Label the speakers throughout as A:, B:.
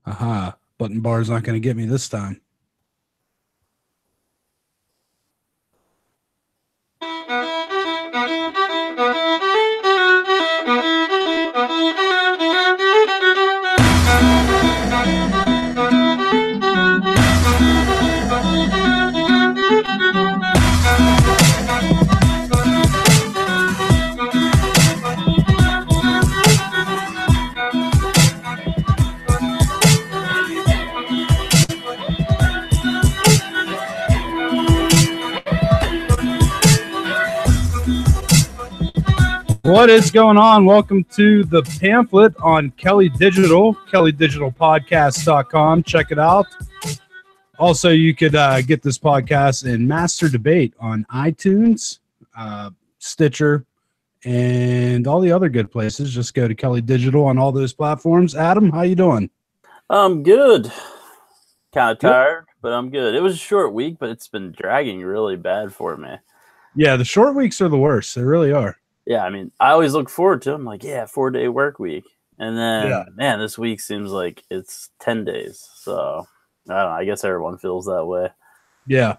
A: Aha. Button bar's not going to get me this time. What is going on? Welcome to the Pamphlet on Kelly Digital, kellydigitalpodcast.com. Check it out. Also, you could get this podcast in Master Debate on iTunes, Stitcher, and all the other good places. Just go to Kelly Digital on all those platforms. Adam, how you doing?
B: I'm good. Kind of tired, but I'm good. It was a short week, but it's been dragging really bad for me.
A: Yeah, the short weeks are the worst. They really are.
B: Yeah, I mean, I always look forward to them. Like, 4-day work week. And then, man, this week seems like it's 10 days. So, I don't know. I guess everyone feels that way.
A: Yeah.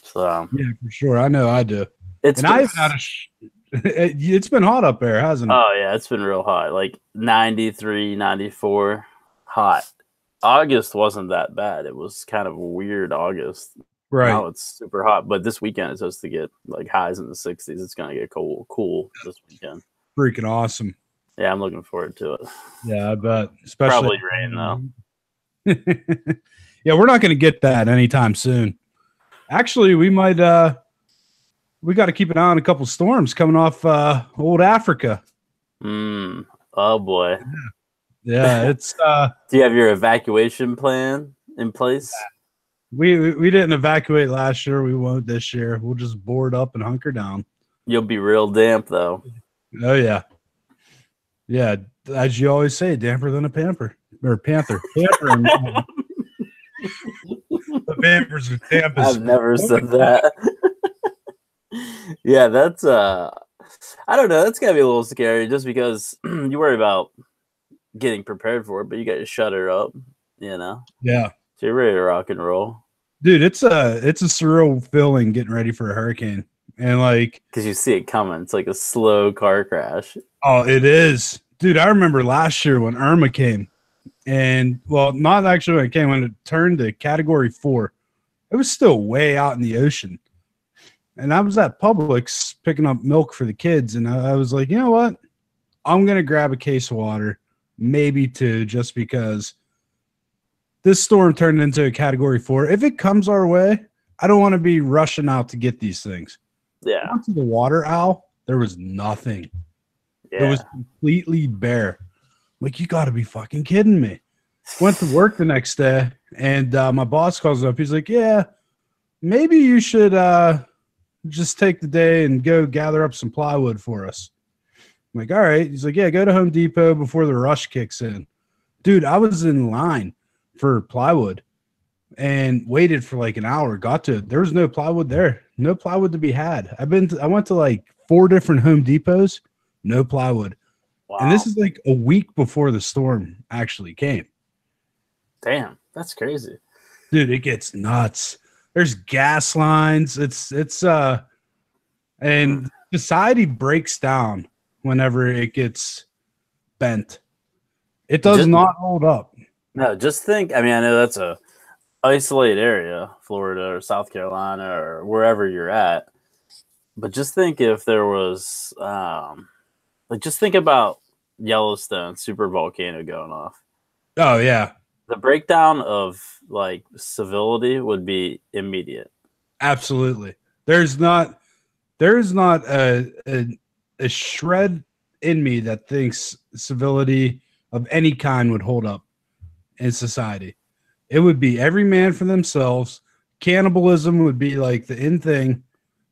B: So,
A: yeah, for sure. I know I do.
B: It's
A: been hot up there, hasn't it?
B: Oh, yeah, it's been real hot. Like 93, 94, hot. August wasn't that bad. It was kind of a weird August.
A: Right.
B: Now it's super hot, but this weekend it's supposed to get like highs in the 60s. It's going to get cool this weekend.
A: Freaking awesome.
B: Yeah, I'm looking forward to it.
A: Yeah, I bet. Especially
B: probably rain though.
A: Yeah, we're not going to get that anytime soon. Actually, we might we got to keep an eye on a couple storms coming off old Africa.
B: Oh boy.
A: Yeah, it's
B: Do you have your evacuation plan in place?
A: We didn't evacuate last year. We won't this year. We'll just board up and hunker down.
B: You'll be real damp, though.
A: Oh, yeah. Yeah, as you always say, damper than a panther. Or panther. Panther. The pampers are damp as
B: I've never said that. Yeah, that's, I don't know. That's got to be a little scary just because you worry about getting prepared for it, but you got your shutter up, you know?
A: Yeah.
B: So you're ready to rock and roll.
A: Dude, it's a surreal feeling getting ready for a hurricane. And like,
B: because you see it coming. It's like a slow car crash.
A: Oh, it is. Dude, I remember last year when Irma came. And well, not actually when it came, when it turned to category 4. It was still way out in the ocean. And I was at Publix picking up milk for the kids, and I was like, you know what? I'm gonna grab a case of water, maybe 2, just because this storm turned into a category 4. If it comes our way, I don't want to be rushing out to get these things.
B: Yeah.
A: I went to the water owl. There was nothing.
B: Yeah.
A: It was completely bare. Like, you got to be fucking kidding me. Went to work the next day, and my boss calls up. He's like, yeah, maybe you should just take the day and go gather up some plywood for us. I'm like, all right. He's like, yeah, go to Home Depot before the rush kicks in. Dude, I was in line for plywood and waited for like an hour. Got to it. There was no plywood there. No plywood to be had. I went to like 4 different Home Depots. No plywood.
B: Wow.
A: And this is like a week before the storm actually came.
B: Damn, that's crazy.
A: Dude, it gets nuts. There's gas lines. It's and society breaks down whenever it gets bent. It does not hold up.
B: No, just think, I mean, I know that's a isolated area, Florida or South Carolina or wherever you're at. But just think if there was, just think about Yellowstone super volcano going off.
A: Oh, yeah.
B: The breakdown of like civility would be immediate.
A: Absolutely. There's not a shred in me that thinks civility of any kind would hold up in society. It would be every man for themselves. Cannibalism would be like the in thing.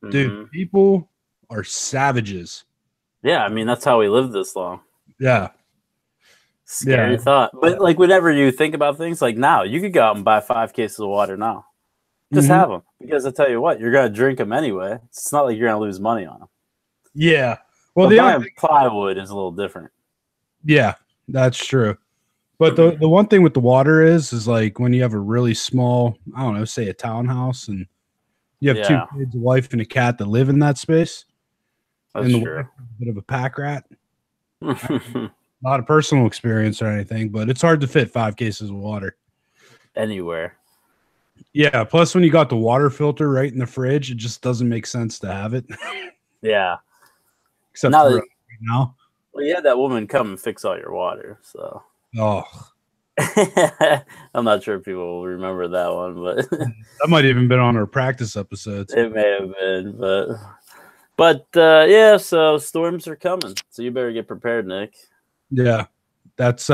A: Dude, people are savages.
B: Yeah, I mean, that's how we lived this long.
A: Yeah.
B: Scary thought. But like whenever you think about things like now, you could go out and buy 5 cases of water now. Just have them. Because I tell you what, you're going to drink them anyway. It's not like you're going to lose money on them.
A: Yeah. Well,
B: buying plywood is a little different.
A: Yeah, that's true. But the one thing with the water is like when you have a really small, I don't know, say a townhouse, and you have two
B: Yeah,
A: kids, a wife, and a cat that live in that space,
B: that's
A: and the wife
B: true.
A: is a bit of a pack rat. Not a personal experience or anything, but it's hard to fit 5 cases of water.
B: Anywhere.
A: Yeah. Plus, when you got the water filter right in the fridge, it just doesn't make sense to have it,
B: Yeah.
A: except
B: Now
A: for
B: that
A: right now.
B: well, you had that woman come and fix all your water, so
A: Oh,
B: I'm not sure if people will remember that one, but
A: that might even been on our practice episodes.
B: it may have been. But yeah, so storms are coming, so you better get prepared, Nick.
A: Yeah, that's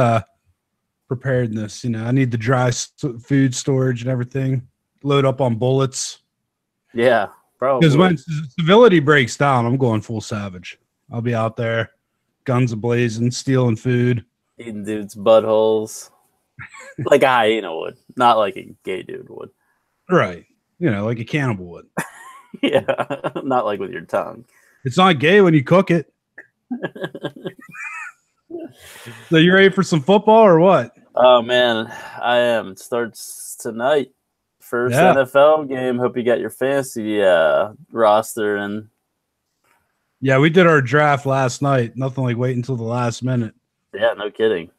A: preparedness. You know, I need the dry food storage and everything. Load up on bullets.
B: Yeah,
A: Because
B: probably.
A: when civility breaks down, I'm going full savage. I'll be out there, guns ablazing, stealing food.
B: Eating dudes' buttholes like a hyena would, not like a gay dude would.
A: Right. You know, like a cannibal would.
B: Yeah, not like with your tongue.
A: It's not gay when you cook it. So you ready for some football or what?
B: Oh man, I am. It starts tonight. First
A: Yeah.
B: NFL game. Hope you got your fantasy roster and
A: Yeah, we did our draft last night. Nothing like wait until the last minute.
B: yeah, no kidding.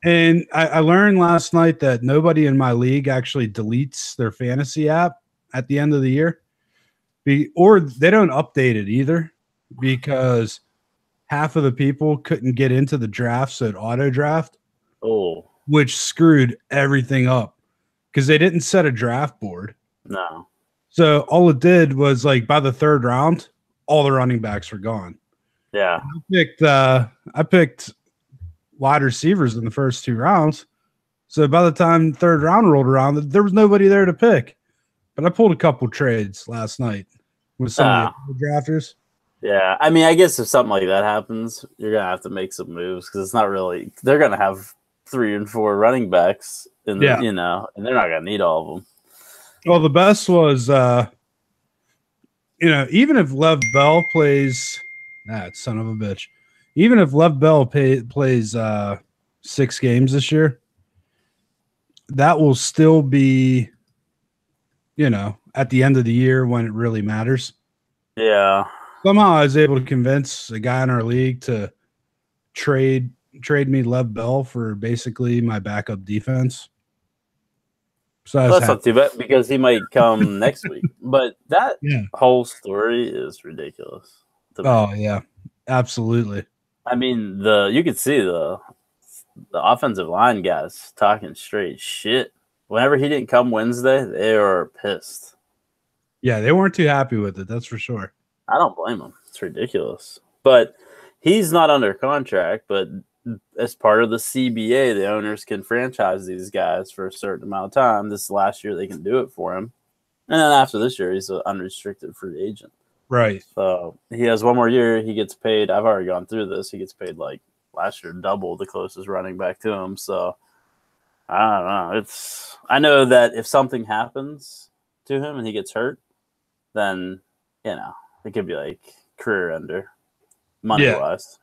A: And I learned last night that nobody in my league actually deletes their fantasy app at the end of the year. Or they don't update it either because half of the people couldn't get into the draft, so it auto draft,
B: Oh
A: which screwed everything up because they didn't set a draft board.
B: no.
A: So all it did was like by the third round, all the running backs were gone.
B: Yeah.
A: I picked wide receivers in the first 2 rounds. So by the time third round rolled around, there was nobody there to pick. But I pulled a couple trades last night with some of the drafters.
B: Yeah, I mean, I guess if something like that happens, you're gonna have to make some moves because it's not really. They're gonna have 3 and 4 running backs, in the, you know, and they're not gonna need all of them.
A: Well, the best was, you know, even if Lev Bell plays, son of a bitch, even if Lev Bell plays 6 games this year, that will still be, you know, at the end of the year when it really matters.
B: Yeah.
A: Somehow I was able to convince a guy in our league to trade me Lev Bell for basically my backup defense. So
B: that's not too bad because he might come next week. But that whole story is ridiculous.
A: Oh yeah, absolutely.
B: I mean, you could see the offensive line guys talking straight shit. Whenever he didn't come Wednesday, they were pissed.
A: Yeah, they weren't too happy with it. That's for sure.
B: I don't blame him. It's ridiculous. But he's not under contract, but as part of the CBA, the owners can franchise these guys for a certain amount of time. This last year, they can do it for him. And then after this year, he's an unrestricted free agent.
A: Right.
B: So he has one more year. He gets paid. I've already gone through this. He gets paid like last year, double the closest running back to him. So I don't know. I know that if something happens to him and he gets hurt, then, you know, it could be like career ender, money wise.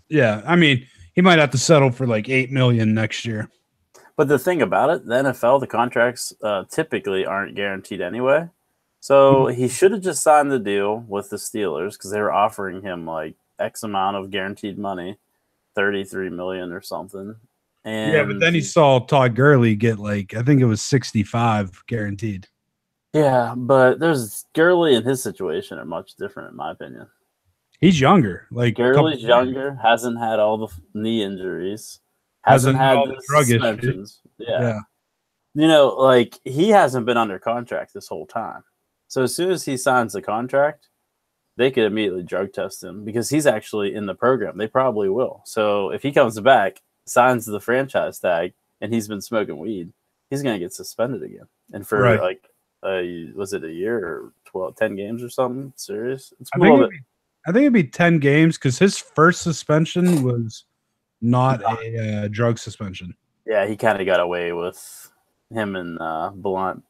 A: Yeah, I mean, he might have to settle for like $8 million next year.
B: But the thing about it, the NFL, the contracts typically aren't guaranteed anyway. So he should have just signed the deal with the Steelers because they were offering him like X amount of guaranteed money, $33 million or something. And
A: yeah, but then he saw Todd Gurley get like, I think it was 65 guaranteed.
B: Yeah, but there's Gurley and his situation are much different, in my opinion.
A: He's younger. Like
B: Gurley's younger, hasn't had all the knee injuries, hasn't had
A: all
B: the
A: drug
B: suspensions.
A: Yeah.
B: You know, like he hasn't been under contract this whole time. So as soon as he signs the contract, they could immediately drug test him because he's actually in the program. They probably will. So if he comes back, signs the franchise tag, and he's been smoking weed, he's going to get suspended again. And for was it a year or 10 games or something? Serious? It's
A: I think it'd be 10 games because his first suspension was not a drug suspension.
B: Yeah, he kind of got away with him and Blunt.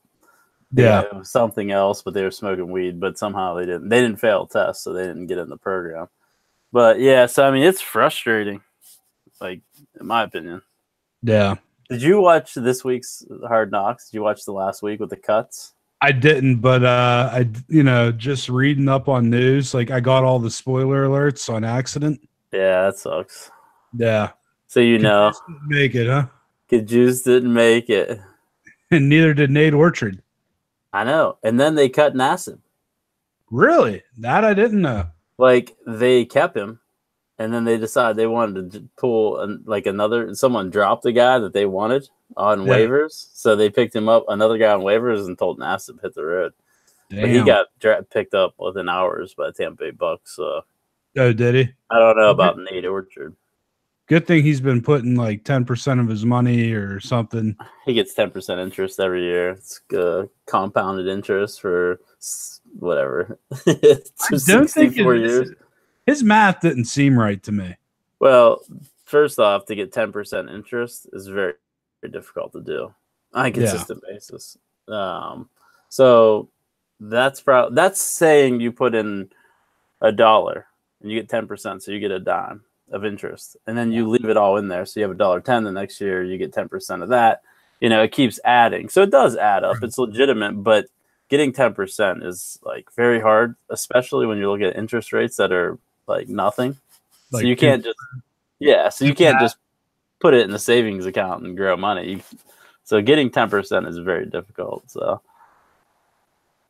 A: Yeah,
B: something else, but they were smoking weed. But somehow they didn't fail tests, so they didn't get in the program. But yeah, so I mean, it's frustrating, like in my opinion.
A: Yeah,
B: Did you watch this week's Hard Knocks? Did you watch the last week with the cuts?
A: I didn't, but just reading up on news, like I got all the spoiler alerts on accident.
B: Yeah, that sucks.
A: Yeah.
B: So
A: Cajuste didn't make it, huh?
B: Cajuste didn't make it.
A: And neither did Nate Orchard.
B: I know. And then they cut Nassib.
A: Really? That I didn't know.
B: Like they kept him, and then they decided they wanted to pull another. Someone dropped the guy that they wanted on waivers, so they picked him up. Another guy on waivers and told Nassib hit the road. Damn. But he got picked up within hours by Tampa Bay Bucks. So.
A: Oh, did he?
B: I don't know about Nate Orchard.
A: Good thing he's been putting like 10% of his money or something.
B: He gets 10% interest every year. It's compounded interest for whatever.
A: I don't think his math didn't seem right to me.
B: Well, first off, to get 10% interest is very, very difficult to do on a consistent basis. So that's saying you put in $1 and you get 10%, so you get a dime of interest, and then you leave it all in there, so you have $1.10. The next year you get 10% of that. It keeps adding, so it does add up. It's legitimate, but getting 10% is like very hard, especially when you look at interest rates that are like nothing. Like so you can't just put it in the savings account and grow money. So getting 10% is very difficult.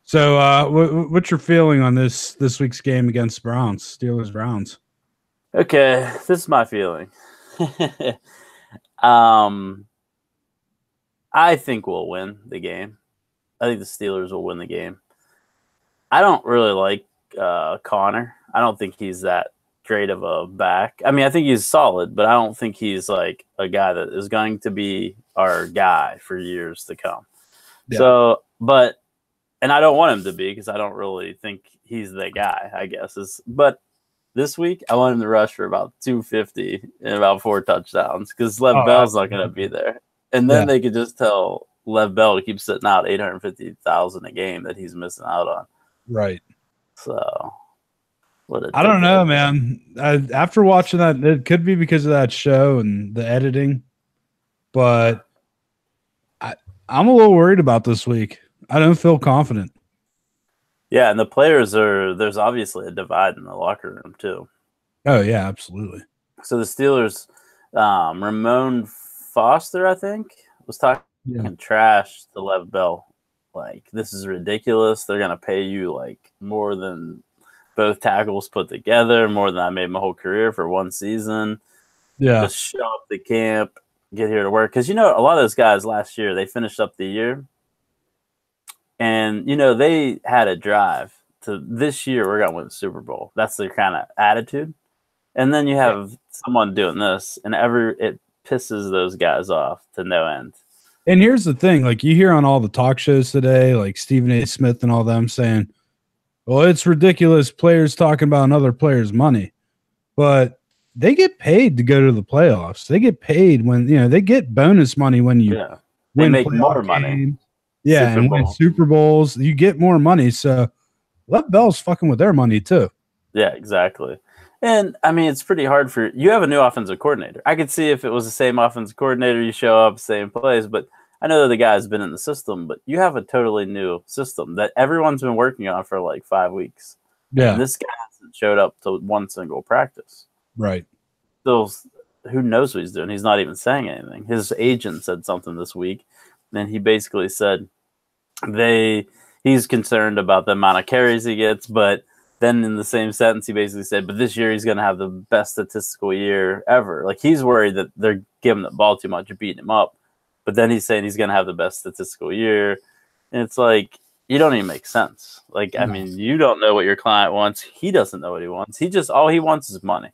A: So what's your feeling on this week's game against Browns, Steelers Browns?
B: Okay, this is my feeling. I think we'll win the game. I think the Steelers will win the game. I don't really like Connor. I don't think he's that great of a back. I mean, I think he's solid, but I don't think he's like a guy that is going to be our guy for years to come. Yeah. So, and I don't want him to be because I don't really think he's the guy, I guess. But this week, I want him to rush for about 250 and about 4 touchdowns because Lev Bell's not going to be there. And then they could just tell Lev Bell to keep sitting out $850,000 a game that he's missing out on.
A: Right.
B: So,
A: I don't know, man. After watching that, it could be because of that show and the editing, but I'm a little worried about this week. I don't feel confident.
B: Yeah, and the players there's obviously a divide in the locker room too.
A: Oh, yeah, absolutely.
B: So the Steelers, Ramon Foster, I think, was talking trash to Lev Bell. Like, this is ridiculous. They're going to pay you like more than both tackles put together, more than I made my whole career for one season. Yeah. Just show up to camp, get here to work. Because, a lot of those guys last year, they finished up the year. And, they had a drive to this year, we're going to win the Super Bowl. That's their kind of attitude. And then you have someone doing this, and it pisses those guys off to no end.
A: And here's the thing. Like, you hear on all the talk shows today, like Stephen A. Smith and all them saying, well, it's ridiculous players talking about another player's money. But they get paid to go to the playoffs. They get paid when, they get bonus money when you
B: win, make more money.
A: Yeah, and win Super Bowls, you get more money. So Lev Bell's fucking with their money too.
B: Yeah, exactly. And I mean, it's pretty hard you have a new offensive coordinator. I could see if it was the same offensive coordinator, you show up, same plays, but I know that the guy's been in the system, but you have a totally new system that everyone's been working on for like 5 weeks. Yeah. And this guy hasn't showed up to one single practice.
A: Right.
B: So who knows what he's doing? He's not even saying anything. His agent said something this week, and he basically said he's concerned about the amount of carries he gets, but then in the same sentence, he basically said, but this year he's going to have the best statistical year ever. Like, he's worried that they're giving the ball too much or beating him up. But then he's saying he's going to have the best statistical year. And it's like, you don't even make sense. Like, I mean, you don't know what your client wants. He doesn't know what he wants. All he wants is money.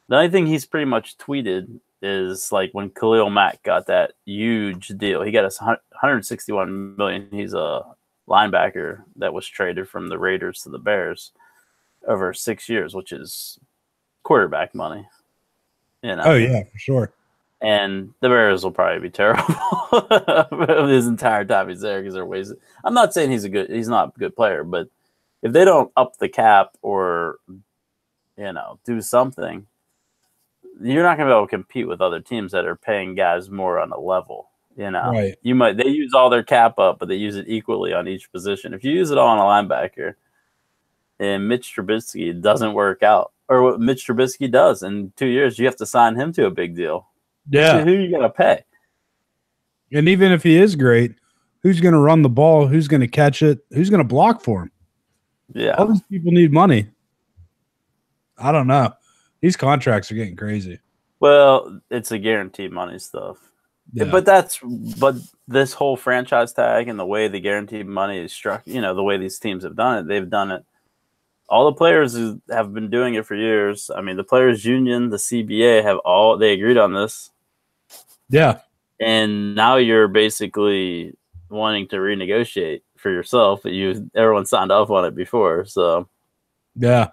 B: The only thing he's pretty much tweeted is like when Khalil Mack got that huge deal. He got us $161 million. He's a linebacker that was traded from the Raiders to the Bears over 6 years, which is quarterback money.
A: Oh, yeah, for sure.
B: And the Bears will probably be terrible his entire time he's there because they're wasted. I'm not saying he's not a good player, but if they don't up the cap or, do something, you're not going to be able to compete with other teams that are paying guys more on a level. You know,
A: Right.
B: they use all their cap up, but they use it equally on each position. If you use it all on a linebacker, and Mitch Trubisky doesn't work out, or what Mitch Trubisky does in 2 years, you have to sign him to a big deal.
A: Yeah.
B: Who you got to pay?
A: And even if he is great, who's going to run the ball? Who's going to catch it? Who's going to block for him?
B: Yeah.
A: All these people need money. I don't know. These contracts are getting crazy.
B: Well, it's a guaranteed money stuff.
A: Yeah.
B: But this whole franchise tag and the way the guaranteed money is struck, the way these teams have done it, they've done it. All the players who have been doing it for years. I mean, the players' union, the CBA they agreed on this.
A: Yeah.
B: And now you're basically wanting to renegotiate for yourself, but everyone signed off on it before. So
A: yeah,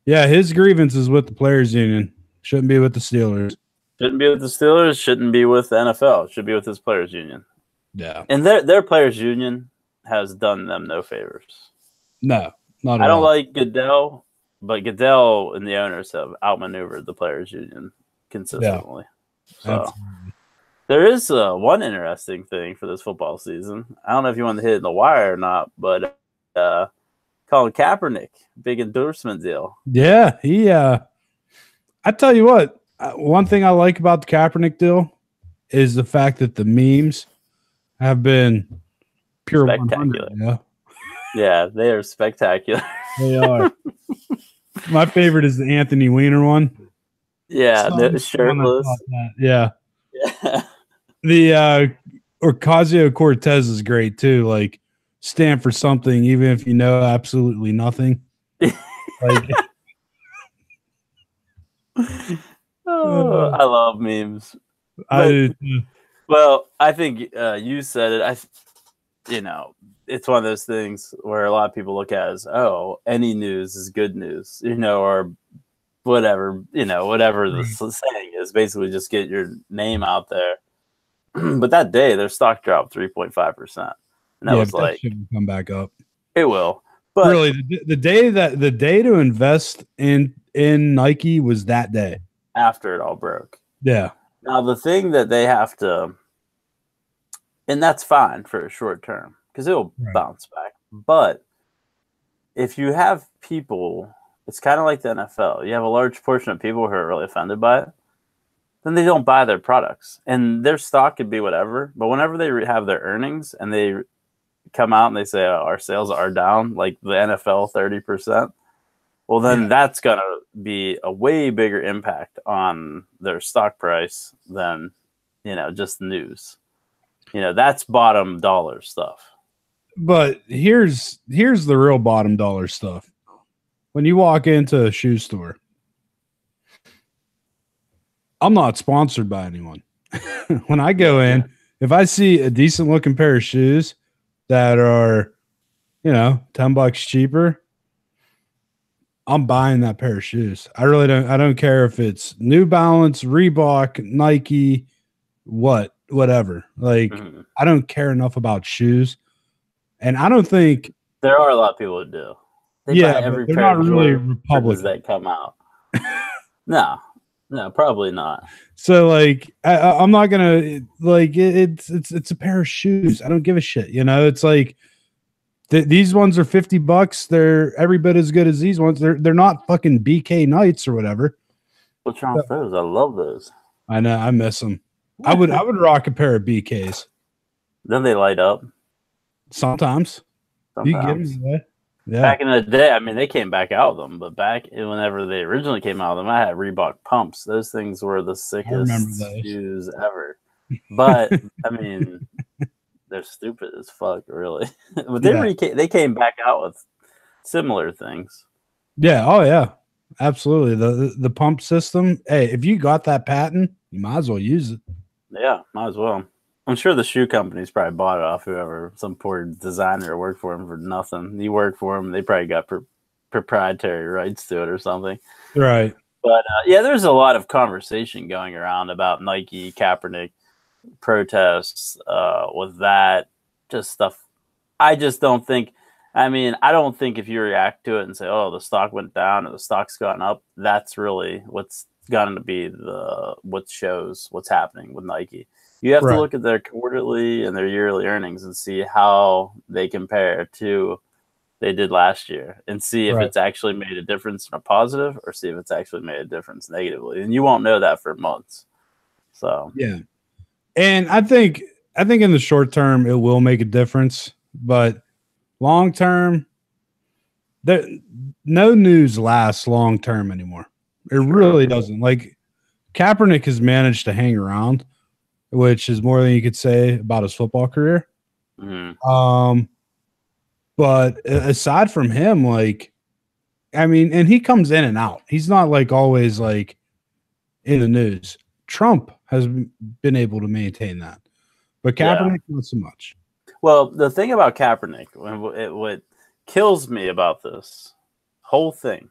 A: his grievance is with the players' union. Shouldn't be with the Steelers.
B: Shouldn't be with the Steelers. Shouldn't be with the NFL. It should be with his players' union.
A: Yeah,
B: and their players' union has done them no favors.
A: No, not at all.
B: I don't like Goodell, but Goodell and the owners have outmaneuvered the players' union consistently.
A: Yeah,
B: so.
A: absolutely.
B: There is one interesting thing for this football season. I don't know if you want to hit it in the wire or not, but Colin Kaepernick, big endorsement deal.
A: Yeah, I tell you what, one thing I like about the Kaepernick deal is the fact that the memes have been pure
B: spectacular.
A: 100,
B: Yeah, they are spectacular.
A: They are. My favorite is the Anthony Weiner one.
B: Yeah, shirtless.
A: Yeah.
B: Yeah.
A: The Ocasio-Cortez is great too. Like, stand for something, even if you know absolutely nothing. Like,
B: I love memes.
A: I do too.
B: Well, I think you said it. It's one of those things where a lot of people look at it as, any news is good news, or whatever, whatever the saying is. Basically, just get your name out there. But that day, their stock dropped 3.5%, and that was like,
A: that shouldn't come back up.
B: It will, but
A: really, the day to invest in Nike was that day
B: after it all broke.
A: Yeah.
B: Now the thing that they have to, and that's fine for a short term because it'll bounce back. But if you have people, it's kind of like the NFL. You have a large portion of people who are really offended by it. Then they don't buy their products, and their stock could be whatever. But whenever they have their earnings and they come out and they say, our sales are down, like the NFL 30%, well, then that's going to be a way bigger impact on their stock price than, just news. That's bottom dollar stuff.
A: But here's the real bottom dollar stuff. When you walk into a shoe store, I'm not sponsored by anyone. When I go in, if I see a decent looking pair of shoes that are, $10 cheaper, I'm buying that pair of shoes. I don't care if it's New Balance, Reebok, Nike, whatever. Like, I don't care enough about shoes. And I don't think
B: there are a lot of people who do. They buy every
A: they're
B: pair
A: not
B: of
A: really Republicans
B: that come out. No, probably not.
A: So, like, I'm not gonna like it's a pair of shoes. I don't give a shit. It's like these ones are $50. They're every bit as good as these ones. They're not fucking BK Knights or whatever.
B: What's wrong with those? I love those.
A: I know, I miss them. I would rock a pair of BKs.
B: Then they light up.
A: Sometimes. You get them away. Yeah.
B: Back in the day, they came back out of them, but back whenever they originally came out of them, I had Reebok pumps. Those things were the sickest shoes ever. But they're stupid as fuck, really. But they came back out with similar things.
A: Yeah. Oh yeah. Absolutely. The pump system. Hey, if you got that patent, you might as well use it.
B: Yeah, might as well. I'm sure the shoe companies probably bought it off whoever, some poor designer worked for him for nothing. He worked for them. They probably got proprietary rights to it or something.
A: Right.
B: But, there's a lot of conversation going around about Nike, Kaepernick, protests with that, just stuff. I just don't think, I don't think if you react to it and say, the stock went down or the stock's gone up, that's really what's gotten to be what shows what's happening with Nike. You have to look at their quarterly and their yearly earnings and see how they compare to they did last year, and see if it's actually made a difference in a positive, or see if it's actually made a difference negatively. And you won't know that for months. So
A: yeah, and I think in the short term it will make a difference, but long term, no news lasts long term anymore. It really doesn't. Like Kaepernick has managed to hang around, which is more than you could say about his football career. But aside from him, like, I mean, and he comes in and out. He's not like always like in the news. Trump has been able to maintain that, but Kaepernick not so much.
B: Well, the thing about Kaepernick, what kills me about this whole thing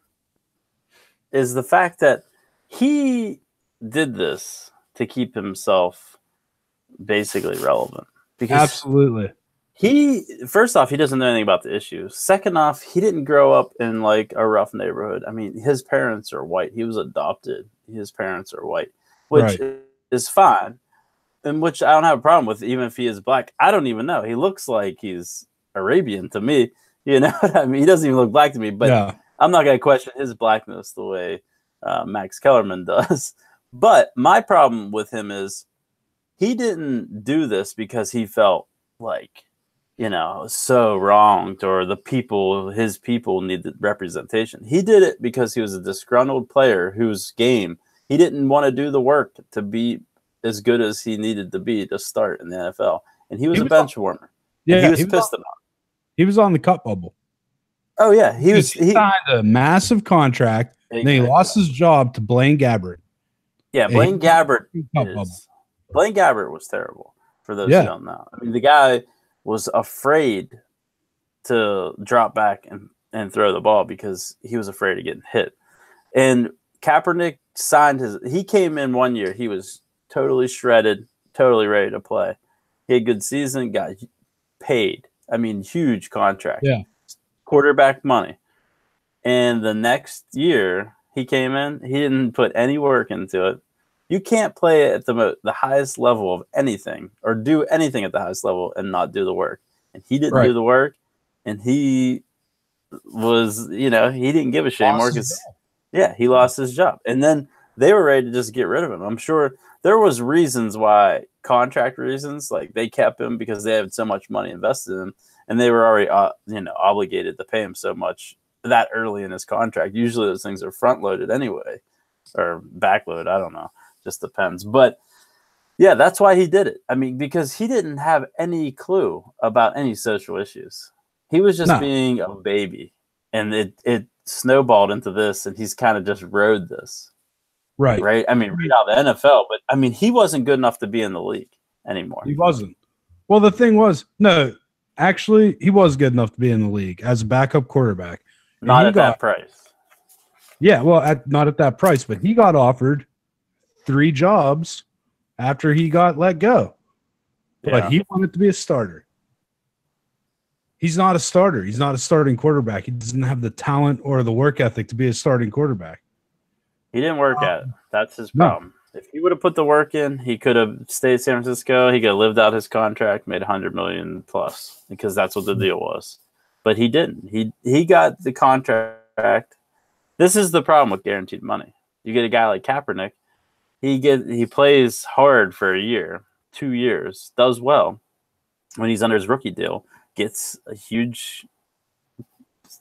B: is the fact that he did this to keep himself basically relevant. Because
A: absolutely.
B: First off, he doesn't know anything about the issues. Second off, he didn't grow up in like a rough neighborhood. I mean, his parents are white. He was adopted. His parents are white, which is fine, and which I don't have a problem with, even if he is black. I don't even know. He looks like he's Arabian to me. You know what I mean? He doesn't even look black to me, but I'm not going to question his blackness the way Max Kellerman does. But my problem with him is he didn't do this because he felt like, you know, so wronged, or his people needed representation. He did it because he was a disgruntled player whose game he didn't want to do the work to be as good as he needed to be to start in the NFL. And he was a bench warmer. Yeah, he was pissed about it.
A: He was on the cut bubble.
B: Oh, yeah. He
A: signed a massive contract, and then he lost his job to Blaine Gabbert.
B: Yeah, Blaine Gabbert was terrible, for those who don't know. I mean, the guy was afraid to drop back and throw the ball because he was afraid of getting hit. And Kaepernick he came in one year, he was totally shredded, totally ready to play. He had a good season, got paid. I mean, huge contract.
A: Yeah.
B: Quarterback money. And the next year he came in, he didn't put any work into it. You can't play at the highest level of anything, or do anything at the highest level and not do the work. And he didn't do the work, and he was, you know, he didn't give a shit anymore because, he lost his job. And then they were ready to just get rid of him. I'm sure there was reasons why, contract reasons, like they kept him because they had so much money invested in him, and they were already, obligated to pay him so much that early in his contract. Usually those things are front loaded anyway, or backload. I don't know. Just depends. But yeah, that's why he did it. I mean, because he didn't have any clue about any social issues. He was just being a baby, and it snowballed into this, and he's kind of just rode this. Right. I mean, right out of the NFL, but I mean, he wasn't good enough to be in the league anymore.
A: He wasn't. Well, the thing was, no, actually, he was good enough to be in the league as a backup quarterback.
B: Not at that price.
A: Yeah, well, not at that price, but he got offered 3 jobs after he got let go. But he wanted to be a starter. He's not a starter. He's not a starting quarterback. He doesn't have the talent or the work ethic to be a starting quarterback.
B: He didn't work at it. That's his problem. No. If he would have put the work in, he could have stayed in San Francisco. He could have lived out his contract, made $100 million plus, because that's what the deal was. But he didn't. He got the contract. This is the problem with guaranteed money. You get a guy like Kaepernick. He plays hard for a year, 2 years, does well. When he's under his rookie deal, gets a huge,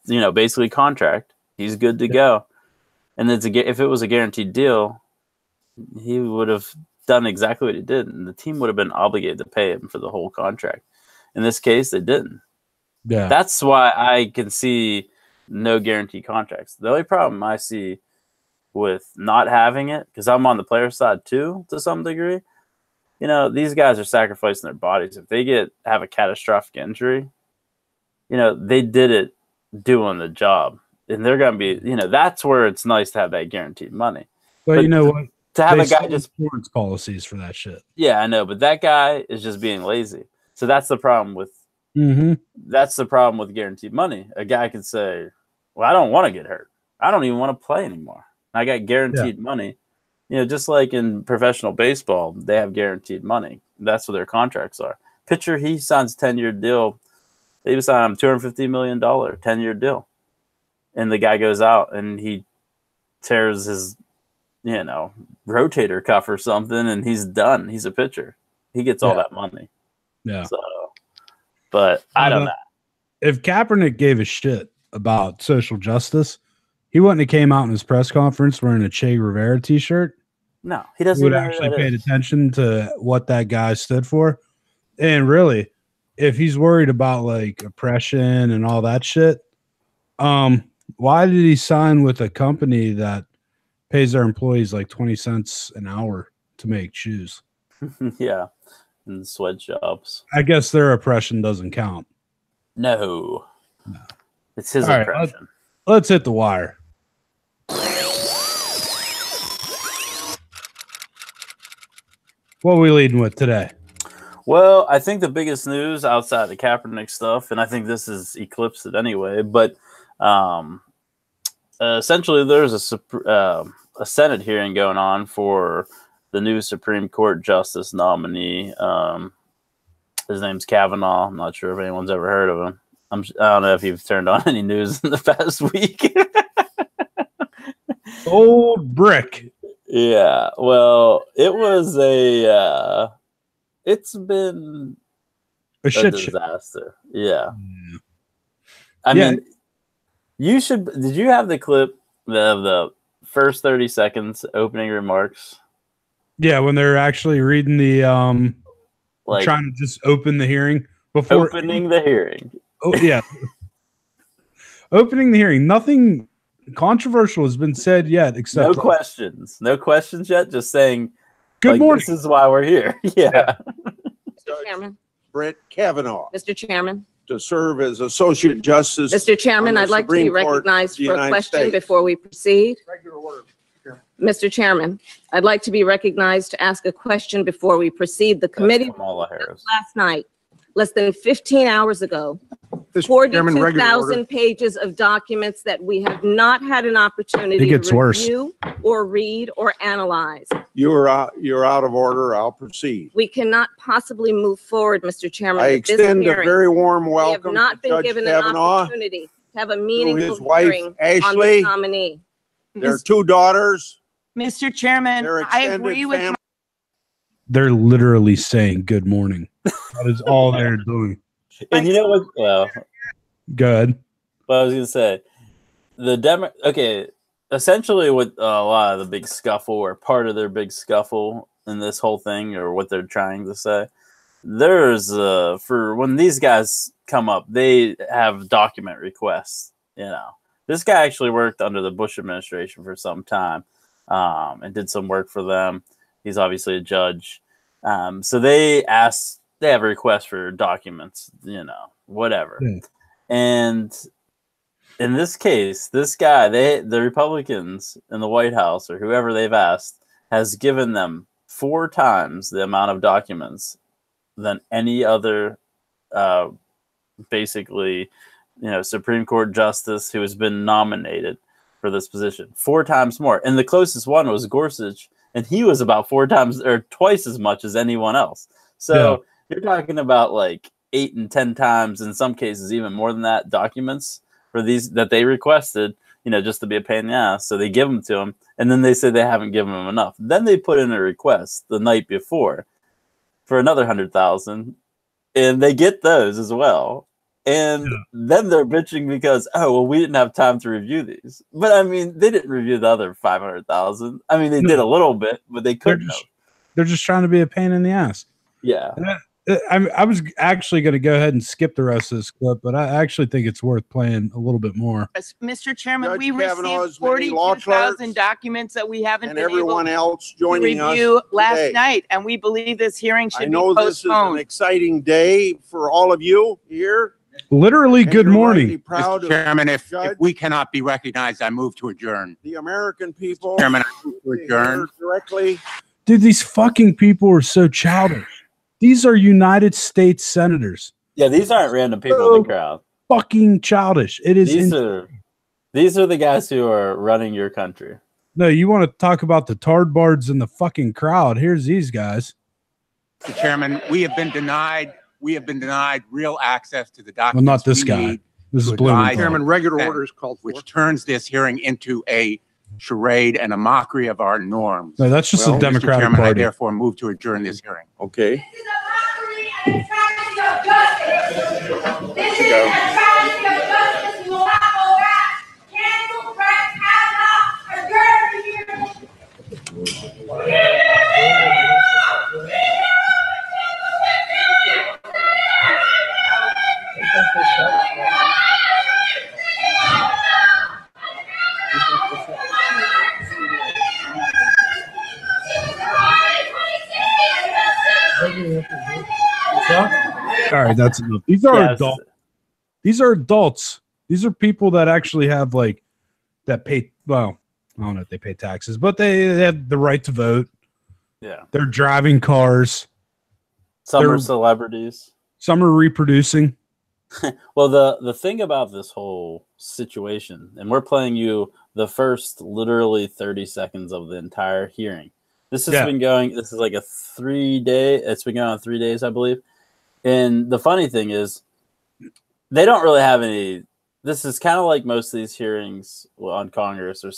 B: basically contract. He's good to go. And then if it was a guaranteed deal, he would have done exactly what he did, and the team would have been obligated to pay him for the whole contract. In this case, they didn't.
A: Yeah,
B: that's why I can see no guaranteed contracts. The only problem I see with not having it, because I'm on the player side too, to some degree, these guys are sacrificing their bodies. If they have a catastrophic injury, they did it doing the job. And they're going to be, that's where it's nice to have that guaranteed money.
A: But you know what?
B: To have a guy just
A: insurance policies for that shit.
B: Yeah, I know, but that guy is just being lazy. So that's the problem with guaranteed money. A guy could say, "Well, I don't want to get hurt. I don't even want to play anymore. I got guaranteed money. just like in professional baseball, they have guaranteed money. That's what their contracts are. Pitcher, he signs a 10-year deal. They sign him $250 million 10-year deal, and the guy goes out and he tears his rotator cuff or something, and he's done. He's a pitcher. He gets all that money.
A: Yeah.
B: So, but I don't know.
A: If Kaepernick gave a shit about social justice, he wouldn't have came out in his press conference wearing a Che Rivera t-shirt.
B: No, he doesn't.
A: He would actually paid attention to what that guy stood for. And really, if he's worried about like oppression and all that shit, why did he sign with a company that pays their employees like 20 cents an hour to make shoes?
B: Yeah, and sweatshops.
A: I guess their oppression doesn't count.
B: No. It's his oppression.
A: Right, let's hit the wire. What are we leading with today?
B: Well, I think the biggest news outside the Kaepernick stuff, and I think this has eclipsed it anyway, but essentially there's a Senate hearing going on for the new Supreme Court Justice nominee. His name's Kavanaugh. I'm not sure if anyone's ever heard of him. I don't know if you've turned on any news in the past week.
A: Old brick.
B: Yeah. Well, it was it's been
A: a shit
B: disaster. Yeah. I mean, did you have the clip of the first 30 seconds opening remarks?
A: Yeah, when they're actually reading the trying to just open the hearing before
B: opening the hearing.
A: Oh yeah. Opening the hearing. Nothing controversial has been said yet, except
B: no questions. No questions yet. Just saying,
A: good morning.
B: This is why we're here. Yeah.
C: Mr. Chairman.
D: Brett Kavanaugh.
C: Mr. Chairman.
D: To serve as Associate Justice.
C: Mr. Chairman, I'd like to be recognized for a question before we proceed.
D: Regular order.
C: Mr. Chairman, I'd like to be recognized to ask a question before we proceed. The committee last night, less than 15 hours ago, 42,000 pages of documents that we have not had an opportunity to review or read or analyze.
D: You're out of order. I'll proceed.
C: We cannot possibly move forward, Mr. Chairman.
D: I extend a very warm welcome.
C: We have not been given an opportunity to have a meaningful hearing on the nominee.
D: Their two daughters.
E: Mr. Chairman, I agree with.
A: They're literally saying good morning. That is all they're doing.
B: And you know what? Well,
A: go ahead.
B: What I was going to say, essentially what a lot of the big scuffle or part of their big scuffle in this whole thing, or what they're trying to say, there's for when these guys come up, they have document requests. This guy actually worked under the Bush administration for some time and did some work for them. He's obviously a judge. So they have a request for documents, whatever. Yeah. And in this case, this guy, the Republicans in the White House or whoever they've asked has given them 4 times the amount of documents than any other basically Supreme Court justice who has been nominated for this position. 4 times more. And the closest one was Gorsuch, and he was about 4 times or twice as much as anyone else. So you're talking about like 8 and 10 times, in some cases even more than that, documents for these that they requested, just to be a pain in the ass. So they give them to them, and then they say they haven't given them enough. Then they put in a request the night before for another 100,000, and they get those as well. And then they're bitching because, we didn't have time to review these. But I mean, they didn't review the other 500,000. I mean, they did a little bit, but they couldn't.
A: They're just trying to be a pain in the ass.
B: Yeah.
A: I was actually going to go ahead and skip the rest of this clip, but I actually think it's worth playing a little bit more.
E: Mr. Chairman,
D: Judge
E: we
D: Kavanaugh's
E: received 42,000 documents that we haven't been
D: everyone
E: able
D: else joining
E: to review
D: us
E: last
D: today.
E: night, and we believe this hearing should be postponed.
D: I know this is an exciting day for all of you here.
A: Literally, good morning.
F: Mr. Chairman, if we cannot be recognized, I move to adjourn.
D: The American people.
F: Chairman, I move to adjourn.
D: Directly.
A: Dude, these fucking people are so childish. These are United States senators.
B: Yeah, these aren't random people in the crowd.
A: Fucking childish. It is.
B: These are the guys who are running your country.
A: No, you want to talk about the tardbards in the fucking crowd. Here's these guys.
F: Mr. Chairman, we have been denied real access to the documents.
A: Well, not this guy. This is Blumenthal.
D: Chairman, regular order is called for.
F: Which turns this hearing into a charade and a mockery of our norms.
A: No, that's just a Democratic
F: Mr. Chairman,
A: Party.
F: I therefore move to adjourn this hearing.
D: Okay.
G: This is a mockery and a tragedy of justice. This is a tragedy of justice. We will not hold back. Cancel Brett Kavanaugh. Adjourn the hearing.
A: All right, that's enough. These are adults. These are adults. These are people that actually have like that pay. Well, I don't know if they pay taxes, but they have the right to vote.
B: Yeah,
A: they're driving cars.
B: Some are celebrities.
A: Some are reproducing.
B: Well, the thing about this whole situation, and we're playing you the first literally 30 seconds of the entire hearing. This has been going. This is like a 3-day. It's been going on 3 days, I believe. And the funny thing is, they don't really have any. This is kind of like most of these hearings on Congress or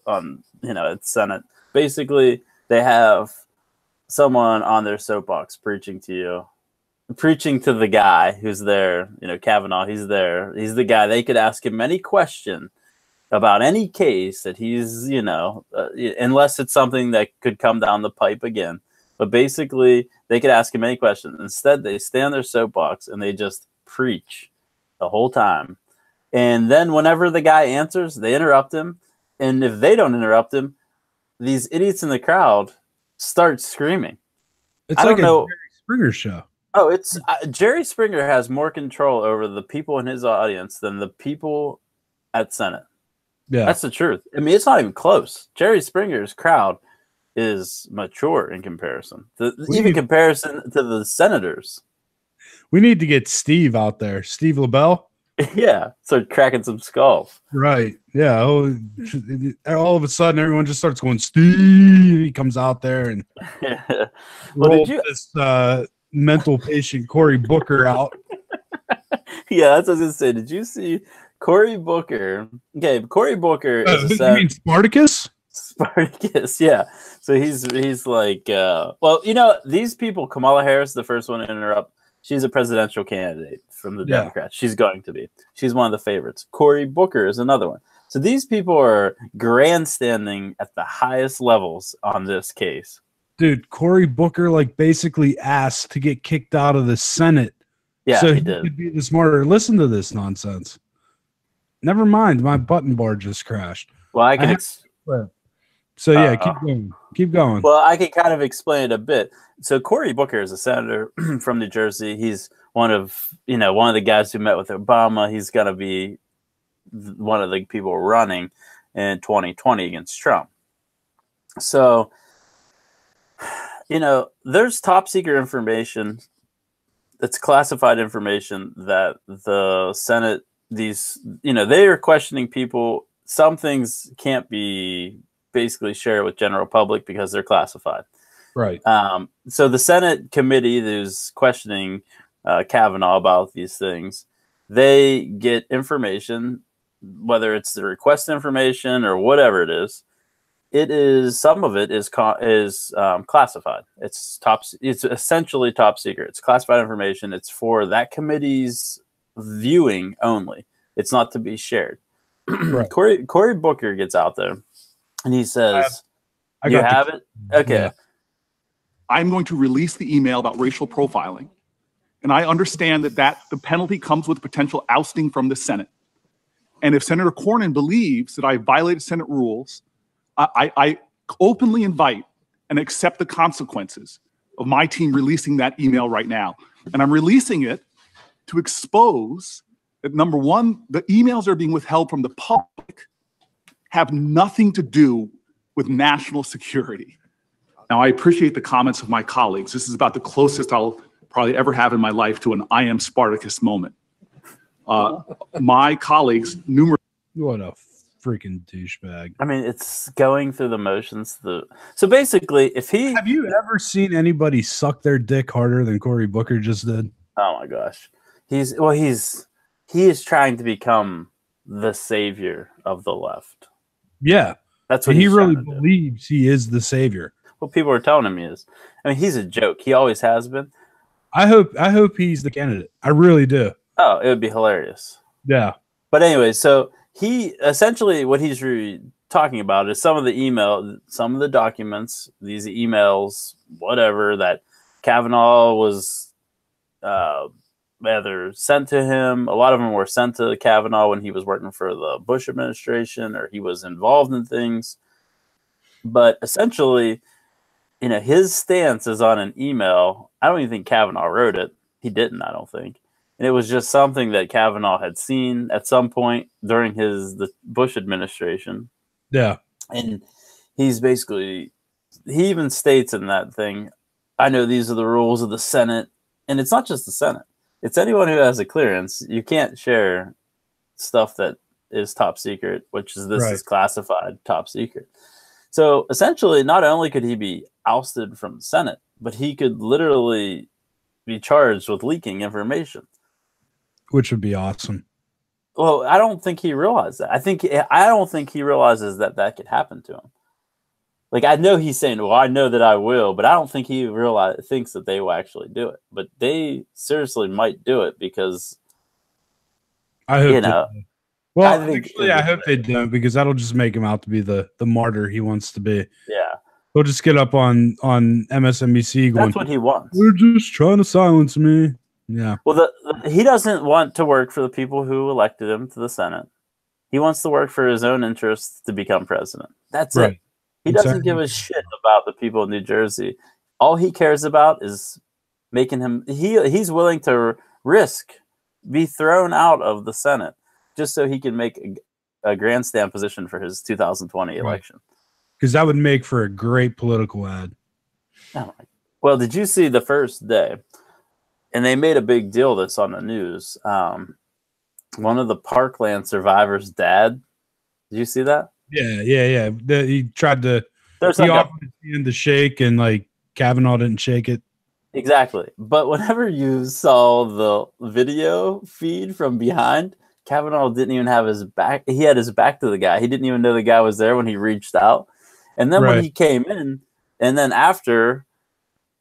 B: on it's Senate. Basically, they have someone on their soapbox preaching to you, preaching to the guy who's there. Kavanaugh. He's there. He's the guy. They could ask him any question about any case that he's, unless it's something that could come down the pipe again. But basically, they could ask him any question. Instead, they stay on their soapbox and they just preach the whole time. And then whenever the guy answers, they interrupt him. And if they don't interrupt him, these idiots in the crowd start screaming.
A: It's like a Jerry Springer show.
B: Oh, it's Jerry Springer has more control over the people in his audience than the people at Senate. Yeah, that's the truth. I mean, it's not even close. Jerry Springer's crowd is mature in comparison, comparison to the senators.
A: We need to get Steve out there, Steve LaBelle.
B: Yeah, start cracking some skulls.
A: Right. Yeah. All of a sudden, everyone just starts going, Steve. He comes out there and rolls this mental patient Cory Booker out.
B: Yeah, that's what I was gonna say. Did you see Cory Booker? Okay, Cory Booker is
A: you mean Spartacus?
B: Spartacus, yeah. So he's like, these people. Kamala Harris, the first one to interrupt. She's a presidential candidate from the Democrats. She's going to be. She's one of the favorites. Cory Booker is another one. So these people are grandstanding at the highest levels on this case.
A: Dude, Cory Booker basically asked to get kicked out of the Senate.
B: Yeah,
A: so
B: he did.
A: Could be the smarter. Listen to this nonsense. Never mind, my button bar just crashed.
B: Well, I can.
A: So yeah, keep going. Keep going.
B: Well, I can kind of explain it a bit. So Cory Booker is a senator from New Jersey. He's one of the guys who met with Obama. He's going to be one of the people running in 2020 against Trump. So, there's top secret information. That's classified information that the Senate, they are questioning people. Some things can't be basically shared with general public because they're classified.
A: Right.
B: So the Senate committee who's questioning Kavanaugh about these things, they get information, whether it's the request information or whatever it is. Some of it is classified. It's essentially top secret. It's classified information. It's for that committee's viewing only. It's not to be shared. Right. Cory Booker gets out there and he says, "You have it? Okay." Yeah.
H: I'm going to release the email about racial profiling. And I understand that the penalty comes with potential ousting from the Senate. And if Senator Cornyn believes that I violated Senate rules, I openly invite and accept the consequences of my team releasing that email right now. And I'm releasing it to expose that, number one, the emails that are being withheld from the public have nothing to do with national security. Now, I appreciate the comments of my colleagues. This is about the closest I'll probably ever have in my life to an I am Spartacus moment. My colleagues, numerous.
A: What a freaking douchebag.
B: I mean, it's going through the motions. So basically, if he
A: have you ever seen anybody suck their dick harder than Cory Booker just did?
B: Oh my gosh, he is trying to become the savior of the left.
A: Yeah,
B: that's what
A: he really believes he is the savior.
B: Well, people are telling him he is. I mean, he's a joke. He always has been.
A: I hope he's the candidate. I really do.
B: Oh, it would be hilarious.
A: Yeah.
B: But anyway, so he essentially what he's really talking about is some of the documents, these emails, whatever, that Kavanaugh was either sent to him. A lot of them were sent to Kavanaugh when he was working for the Bush administration, or he was involved in things. But essentially, his stance is on an email. I don't even think Kavanaugh wrote it. He didn't, I don't think. And it was just something that Kavanaugh had seen at some point during the Bush administration.
A: Yeah.
B: And he even states in that thing, I know these are the rules of the Senate. And it's not just the Senate. It's anyone who has a clearance. You can't share stuff that is top secret, which is is classified top secret. So essentially, not only could he be ousted from the Senate, but he could literally be charged with leaking information.
A: Which would be awesome.
B: Well, I don't think he realized that. I don't think he realizes that could happen to him. Like, I know he's saying, well, I know that I will, but I don't think he thinks that they will actually do it. But they seriously might do it because,
A: I hope well, I hope they don't, because that'll just make him out to be the martyr he wants to be.
B: Yeah.
A: He'll just get up on MSNBC going,
B: that's what he wants.
A: We're just trying to silence me. Yeah.
B: Well, he doesn't want to work for the people who elected him to the Senate. He wants to work for his own interests to become president. That's it. He doesn't give a shit about the people of New Jersey. All he cares about is making him. He's willing to risk be thrown out of the Senate just so he can make a grandstand position for his 2020 election.
A: Because that would make for a great political ad.
B: Well, did you see the first day? And they made a big deal of this on the news. One of the Parkland survivors' dad. Did you see that?
A: Yeah. He tried to. He offered his hand to shake, and like Kavanaugh didn't shake it.
B: Exactly. But whenever you saw the video feed from behind, Kavanaugh didn't even have his back. He had his back to the guy. He didn't even know the guy was there when he reached out. And then when he came in, and then after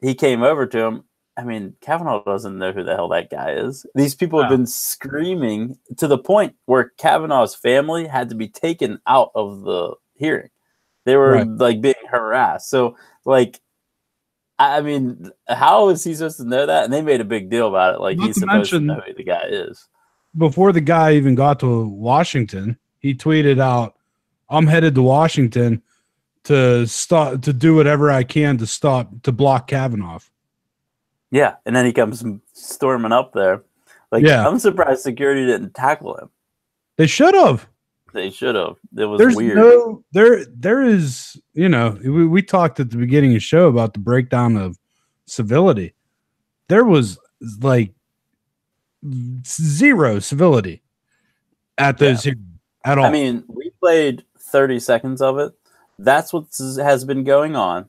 B: he came over to him, I mean, Kavanaugh doesn't know who the hell that guy is. These people have been screaming to the point where Kavanaugh's family had to be taken out of the hearing. They were like being harassed. So, like, I mean, how is he supposed to know that? And they made a big deal about it. Like, he's supposed to know who the guy is.
A: Before the guy even got to Washington, he tweeted out, I'm headed to Washington to do whatever I can to block Kavanaugh.
B: Yeah, and then he comes storming up there. Like, I'm surprised security didn't tackle him.
A: They should have.
B: They should have. It was weird.
A: There is, we talked at the beginning of the show about the breakdown of civility. There was like zero civility at those hearings at all.
B: I mean, we played 30 seconds of it. That's what has been going on.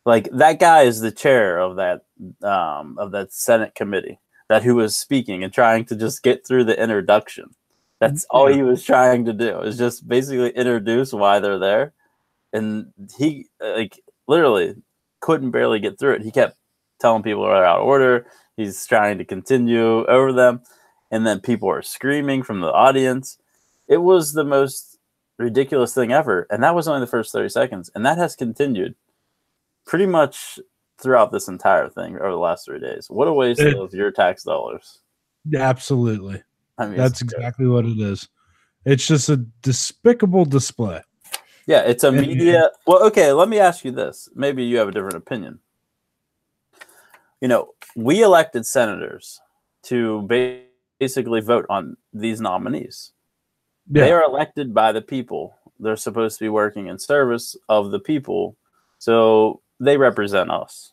B: Like, that guy is the chair of that Senate committee who was speaking and trying to just get through the introduction. That's all he was trying to do, is just basically introduce why they're there. And he literally couldn't barely get through it. He kept telling people they're out of order. He's trying to continue over them. And then people are screaming from the audience. It was the most ridiculous thing ever. And that was only the first 30 seconds. And that has continued pretty much throughout this entire thing over the last 3 days. What a waste of your tax dollars.
A: Absolutely. I mean, that's exactly what it is. It's just a despicable display.
B: Yeah, it's a media. Well, okay, let me ask you this. Maybe you have a different opinion. We elected senators to basically vote on these nominees. Yeah. They are elected by the people. They're supposed to be working in service of the people. So they represent us.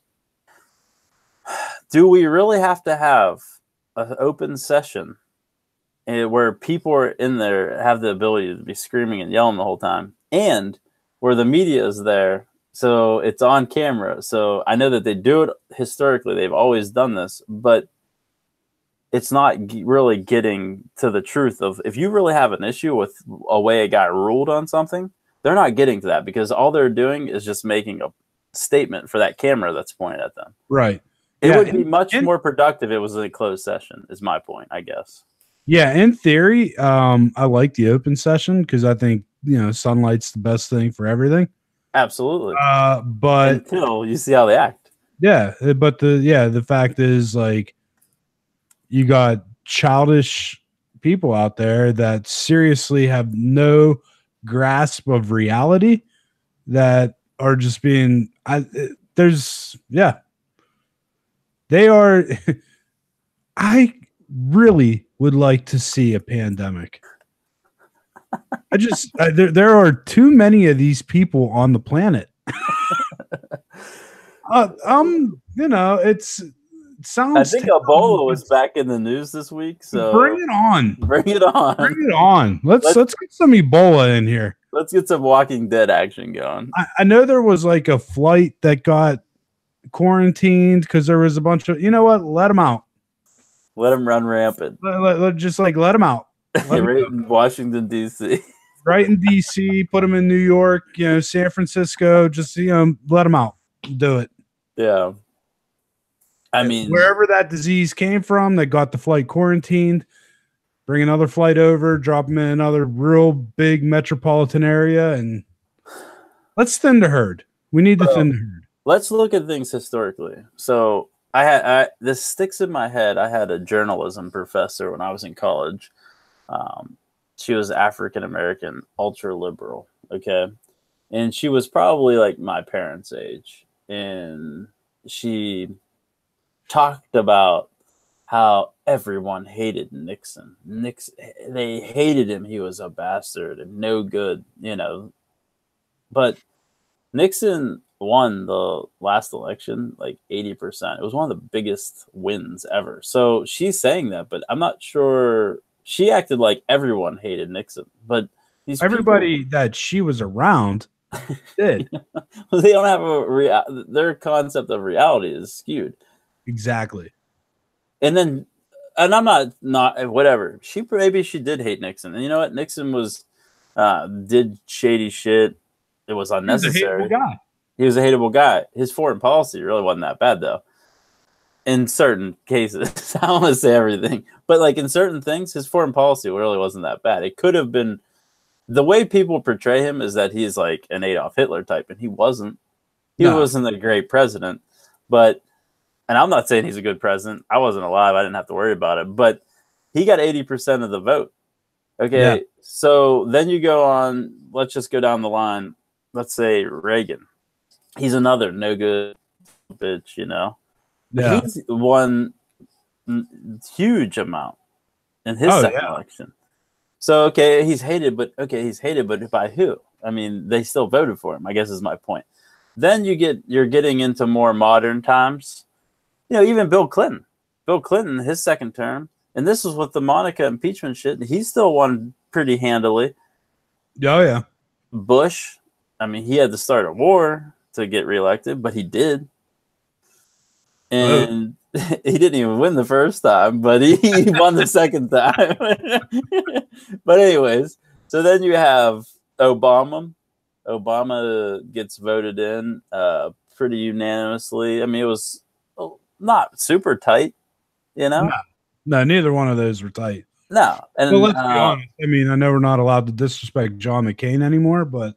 B: Do we really have to have an open session where people are in there have the ability to be screaming and yelling the whole time, and where the media is there, so it's on camera. So I know that they do it historically; they've always done this, but it's not really getting to the truth of if you really have an issue with a way a guy ruled on something. They're not getting to that because all they're doing is just making a statement for that camera that's pointed at them.
A: Right.
B: It would be much more productive if it was a closed session, is my point, I guess.
A: Yeah, in theory, I like the open session because I think, sunlight's the best thing for everything.
B: Absolutely.
A: But
B: until you see how they act.
A: Yeah, but the fact is, like, you got childish people out there that seriously have no grasp of reality that are just being they are I really would like to see a pandemic. I just there are too many of these people on the planet. It sounds.
B: I think Ebola was back in the news this week, so
A: bring it on.
B: Bring it on.
A: Bring it on. Let's get some Ebola in here.
B: Let's get some Walking Dead action going.
A: I know there was like a flight that got quarantined because there was a bunch of. You know what? Let them out.
B: Let them run rampant.
A: Just let them out.
B: Right in Washington D.C.
A: Right in D.C. Put them in New York. San Francisco. Just let them out. Do it.
B: Yeah. I mean,
A: wherever that disease came from, that got the flight quarantined, bring another flight over, drop them in another real big metropolitan area, and let's thin the herd. We need to thin the herd.
B: Let's look at things historically. So this sticks in my head. I had a journalism professor when I was in college. She was African American, ultra liberal. Okay, and she was probably like my parents' age, and she talked about how everyone hated Nixon. They hated him. He was a bastard and no good, But Nixon won the last election like 80%. It was one of the biggest wins ever. So she's saying that, but I'm not sure. She acted like everyone hated Nixon, but
A: everybody that she was around did.
B: They don't have their concept of reality is skewed.
A: Exactly.
B: And I'm not whatever. Maybe she did hate Nixon. And you know what? Nixon did shady shit. It was unnecessary. He was a hateable guy. His foreign policy really wasn't that bad though. In certain cases. I don't want to say everything. But like in certain things, his foreign policy really wasn't that bad. It could have been the way people portray him is that he's like an Adolf Hitler type, and he wasn't. He wasn't a great president, and I'm not saying he's a good president. I wasn't alive. I didn't have to worry about it. But he got 80% of the vote. Okay, yeah. So then you go on. Let's just go down the line. Let's say Reagan. He's another no good bitch,
A: Yeah.
B: He's won huge amount in his second election. So, okay, he's hated, but by who? I mean, they still voted for him, I guess is my point. Then you're getting into more modern times. Even Bill Clinton, his second term, and this was with the Monica impeachment shit, he still won pretty handily.
A: Oh, yeah.
B: Bush, I mean, he had to start a war to get reelected, but he did. And he didn't even win the first time, but he won the second time. But anyways, so then you have Obama. Obama gets voted in pretty unanimously. I mean, it was not super tight, No,
A: neither one of those were tight.
B: No. And
A: well, let's be honest. I mean, I know we're not allowed to disrespect John McCain anymore, but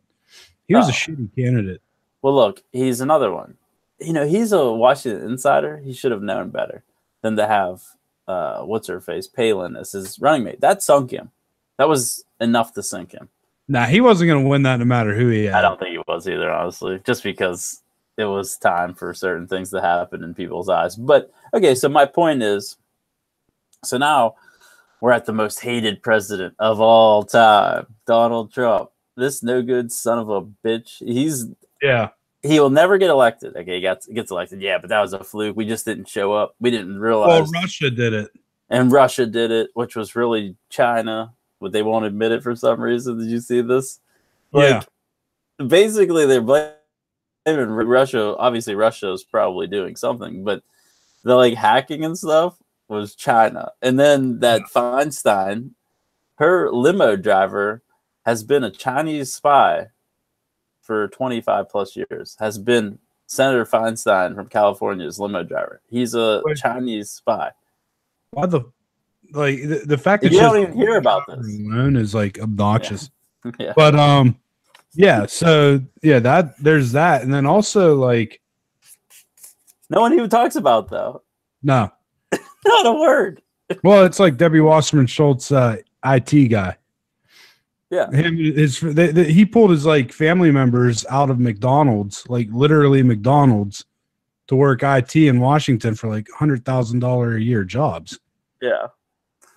A: he was a shitty candidate.
B: Well, look, he's another one. He's a Washington insider. He should have known better than to have what's her face Palin as his running mate. That sunk him. That was enough to sink him.
A: Nah, he wasn't going to win that no matter who he had.
B: I don't think he was either, honestly, just because it was time for certain things to happen in people's eyes. But okay, so my point is, so now we're at the most hated president of all time, Donald Trump. This no good son of a bitch. He will never get elected. Okay, he gets elected. Yeah, but that was a fluke. We just didn't show up. We didn't realize.
A: Well, Russia did it.
B: And Russia did it, which was really China, but they won't admit it for some reason. Did you see this? Like, basically, they're blaming Russia. Obviously, Russia is probably doing something, but the like hacking and stuff was China. And then that Feinstein, her limo driver, has been a Chinese spy for 25 plus years. Has been Senator Feinstein from California's limo driver. He's a Chinese spy.
A: Why the fact that
B: you don't even hear about this
A: alone is like obnoxious.
B: Yeah.
A: But so there's that, and then also like
B: no one even talks about though.
A: No,
B: not a word.
A: Well, it's like Debbie Wasserman Schultz, IT guy.
B: Yeah,
A: he pulled his like family members out of McDonald's, like literally McDonald's, to work IT in Washington for like $100,000 a year jobs.
B: Yeah,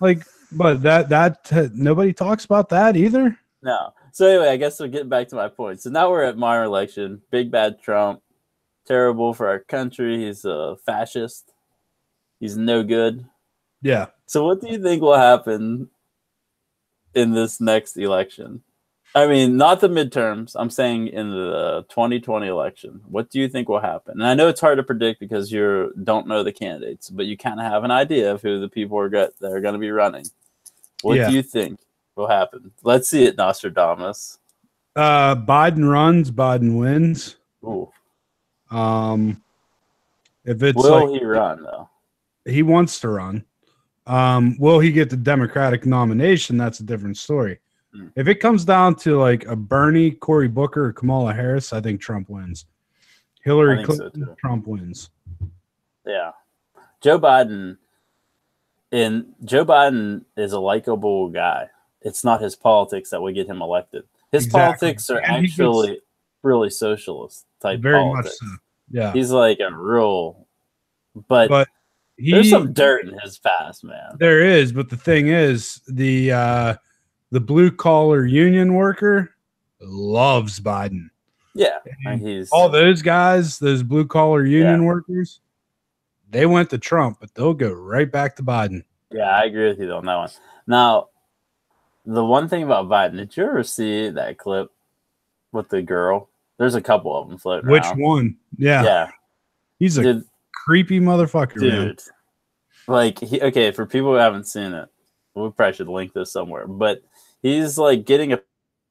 A: like, but that nobody talks about that either.
B: No. So anyway, I guess we'll get back to my point. So now we're at my election. Big bad Trump, terrible for our country. He's a fascist. He's no good.
A: Yeah.
B: So what do you think will happen in this next election? I mean, not the midterms. I'm saying in the 2020 election. What do you think will happen? And I know it's hard to predict because you don't know the candidates, but you kind of have an idea of who the people that are going to be running. What do you think will happen? Let's see it, Nostradamus.
A: Biden runs, Biden wins.
B: Ooh.
A: If it's
B: will he run though?
A: He wants to run. Will he get the Democratic nomination? That's a different story. If it comes down to like a Bernie, Cory Booker, or Kamala Harris, I think Trump wins. Hillary Clinton, so Trump wins.
B: Yeah. Joe Biden is a likable guy. It's not his politics that would get him elected. His politics are actually really socialist type
A: very
B: politics.
A: Much so. Yeah.
B: He's like a real but there's some dirt in his past, man.
A: There is, but the thing is, the blue collar union worker loves Biden.
B: Yeah. And
A: all those guys, those blue collar union workers, they went to Trump, but they'll go right back to Biden.
B: Yeah, I agree with you on that one. Now, the one thing about Biden, did you ever see that clip with the girl? There's a couple of them floating around.
A: Which one? Yeah.
B: Yeah.
A: He's a creepy motherfucker,
B: dude.
A: Man.
B: Like, for people who haven't seen it, we probably should link this somewhere, but he's like getting a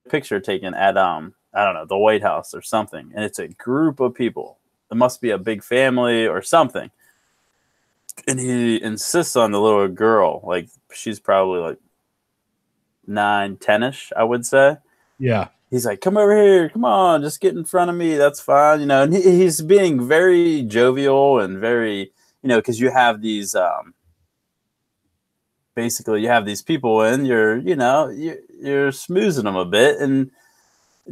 B: picture taken at, I don't know, the White House or something. And it's a group of people. It must be a big family or something. And he insists on the little girl. Like, she's probably like 9, 10-ish, I would say.
A: Yeah.
B: He's like, come over here. Come on. Just get in front of me. That's fine. You know, and he's being very jovial and very, you know, because you have these, basically you have these people and you're smoozing them a bit. And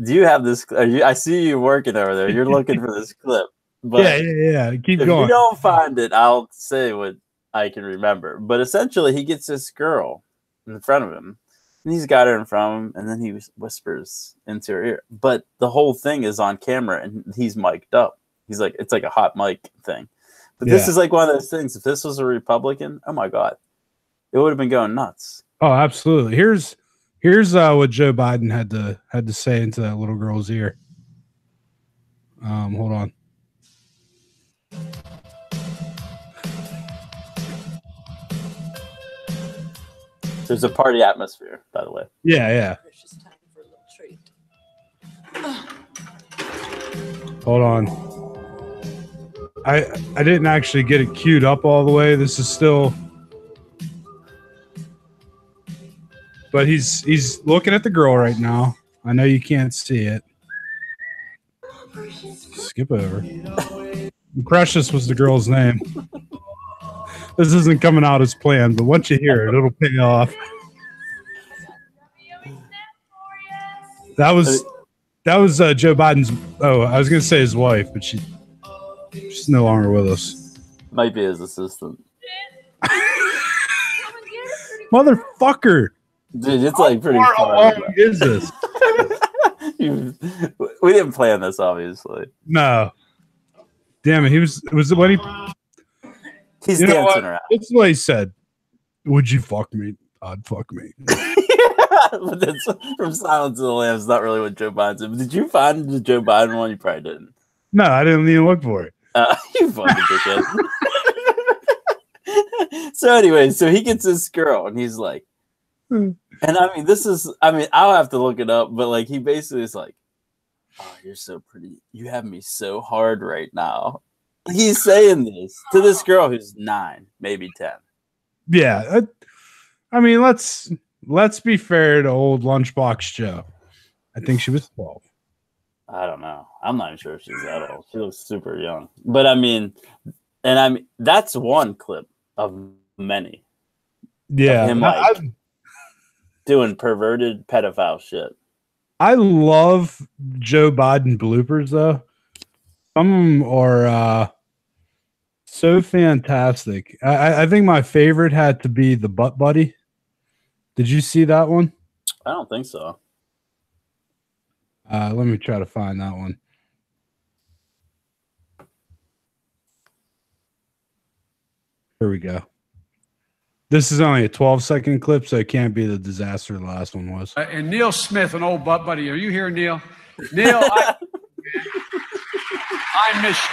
B: do you have this? I see you working over there. You're looking for this clip. But
A: yeah. Keep going.
B: If you don't find it, I'll say what I can remember. But essentially, he gets this girl in front of him, and he's got her in front of him, and then he whispers into her ear. But the whole thing is on camera, and he's mic'd up. He's like, it's like a hot mic thing. But this is like one of those things. If this was a Republican, oh my God, it would have been going nuts.
A: Oh, absolutely. Here's what Joe Biden had to say into that little girl's ear. Hold on.
B: There's a party atmosphere, by the way.
A: Yeah. Hold on. I didn't actually get it queued up all the way. This is still, but he's looking at the girl right now. I know you can't see it. Skip over. Precious was the girl's name. This isn't coming out as planned, but once you hear it, it'll pay off. That was Joe Biden's. Oh, I was gonna say his wife, but she's no longer with us.
B: Might be his assistant.
A: Motherfucker,
B: dude, it's like pretty far.
A: How long is this?
B: We didn't plan this, obviously.
A: No. Damn it! It was when he.
B: He's dancing around.
A: That's what he said. Would you fuck me? I'd fuck me.
B: But that's from Silence of the Lambs. Not really what Joe Biden said. But did you find the Joe Biden one? You probably didn't.
A: No, I didn't even look for it.
B: You fucking dickhead. So anyway, so he gets this girl, and he's like, and I mean, I'll have to look it up, but like, he basically is like, "Oh, you're so pretty. You have me so hard right now." He's saying this to this girl who's 9, maybe 10.
A: Yeah, I mean, let's be fair to old Lunchbox Joe. I think she was 12.
B: I don't know. I'm not even sure if she's that old. She looks super young. But I mean, that's one clip of many.
A: Yeah,
B: of him like doing perverted pedophile shit.
A: I love Joe Biden bloopers though. Some of them are so fantastic. I think my favorite had to be the butt buddy. Did you see that one?
B: I don't think so.
A: Let me try to find that one. Here we go. This is only a 12-second clip, so it can't be the disaster the last one was.
I: And Neil Smith, an old butt buddy. Are you here, Neil? Neil, I miss you.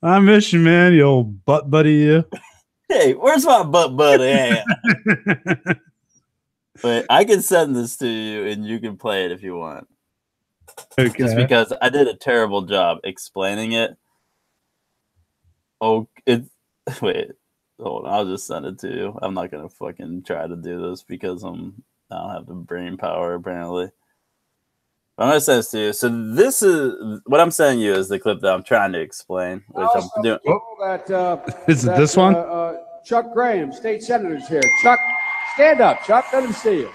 A: I miss you, man, you old butt buddy. You.
B: Hey, where's my butt buddy? But I can send this to you, and you can play it if you want.
A: Okay.
B: Just because I did a terrible job explaining it. Oh, wait. Hold on, I'll just send it to you. I'm not gonna fucking try to do this because I don't have the brain power apparently. But I'm gonna send this to you. So this is what I'm sending you is the clip that I'm trying to explain, which I'm doing.
A: Is it this one?
J: Chuck Graham, state senator's here. Chuck, stand up. Chuck, let him see you.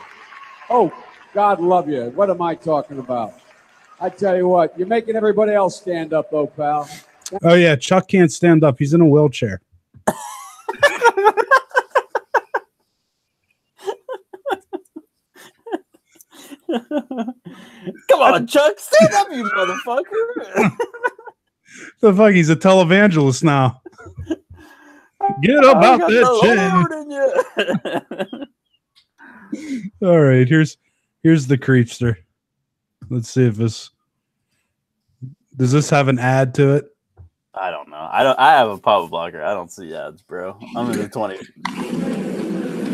J: Oh, God love you. What am I talking about? I tell you what, you're making everybody else stand up, though, pal.
A: Oh yeah, Chuck can't stand up. He's in a wheelchair.
B: Come on, Chuck, stand up, you motherfucker.
A: The fuck, he's a televangelist now. Get up out that chair. All right, here's the creepster. Let's see if this does this have an ad to it.
B: I don't know. I have a pop blocker. I don't see ads, bro. I'm in the 20s.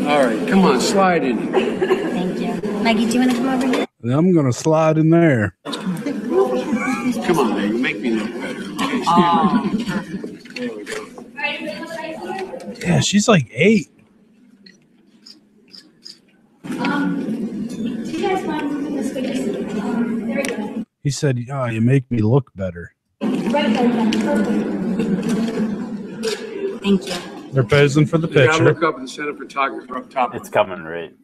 J: All right, come on, slide in.
K: Thank you. Maggie, do you want to come over here?
A: I'm gonna slide in there.
J: Come on, man, you make me look better. Okay, there we go.
A: Yeah, she's like 8.
K: Do you guys want this for your seat? There we go.
A: He said, "Oh, you make me look better."
K: Right there, perfect. Thank you.
A: They're posing for the
J: You gotta
A: picture.
J: look up at the center photographer up top.
B: It's coming right.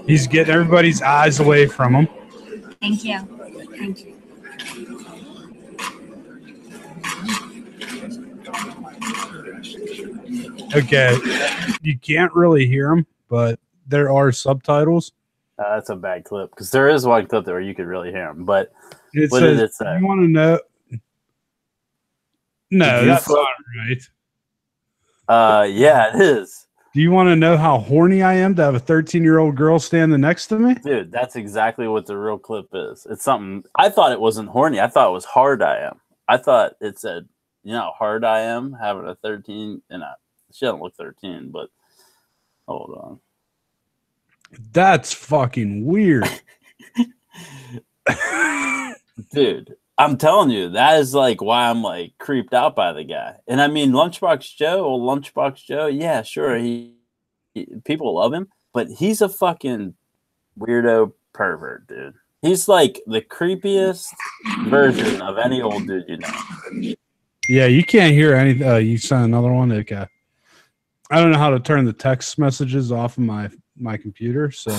A: He's getting everybody's eyes away from him.
K: Thank you. Thank you.
A: Okay, you can't really hear him, but there are subtitles.
B: That's a bad clip because there is one clip there where you could really hear him. But
A: It
B: what
A: says,
B: did it say?
A: You want to know? No,
B: Did you
A: that's
B: flip-
A: not right.
B: Yeah, it is.
A: Do you want to know how horny I am to have a 13-year-old girl standing next to me?
B: Dude, that's exactly what the real clip is. It's something. I thought it wasn't horny. I thought it was hard I am. I thought it said, you know how hard I am having a 13, and she doesn't look 13, but hold on.
A: That's fucking weird.
B: Dude, I'm telling you, that is like why I'm like creeped out by the guy. And I mean, Lunchbox Joe, yeah, sure, people love him, but he's a fucking weirdo pervert, dude. He's like the creepiest version of any old dude you know.
A: Yeah, you can't hear anything. You sent another one. Okay. I don't know how to turn the text messages off of my computer, so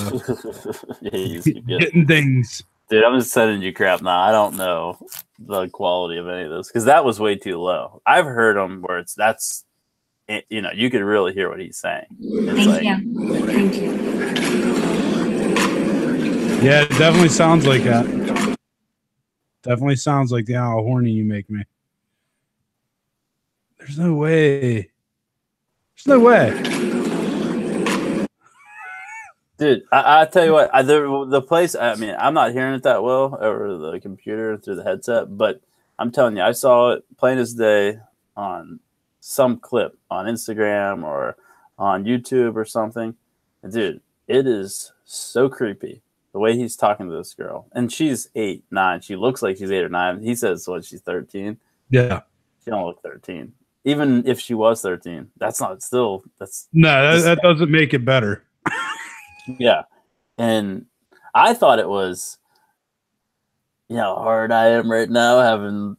B: Yeah, you keep
A: getting things.
B: Dude, I'm just sending you crap now. I don't know the quality of any of this because that was way too low. I've heard them where you could really hear what he's saying.
K: Thank you. Thank you.
A: Yeah, it definitely sounds like that. Definitely sounds like how horny you make me. There's no way. There's no way.
B: Dude, I tell you what, the place, I mean, I'm not hearing it that well over the computer through the headset, but I'm telling you, I saw it plain as day on some clip on Instagram or on YouTube or something. And dude, it is so creepy the way he's talking to this girl. And she's 8, 9. She looks like she's 8 or 9. He says, what, she's 13?
A: Yeah.
B: She don't look 13. Even if she was 13, that's not still, that's.
A: No, that doesn't make it better.
B: Yeah. And I thought it was, you know, how hard I am right now having,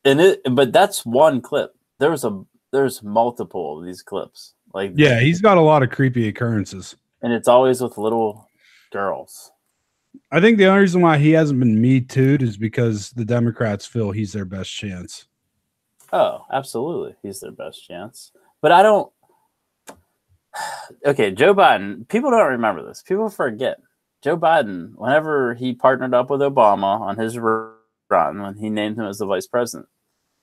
B: but that's one clip. There's multiple of these clips. Like,
A: yeah, he's got a lot of creepy occurrences.
B: And it's always with little girls.
A: I think the only reason why he hasn't been Me Too'd is because the Democrats feel he's their best chance.
B: Oh, absolutely. He's their best chance. But I don't. Okay, Joe Biden, people don't remember this. People forget. Joe Biden, whenever he partnered up with Obama on his run, when he named him as the vice president,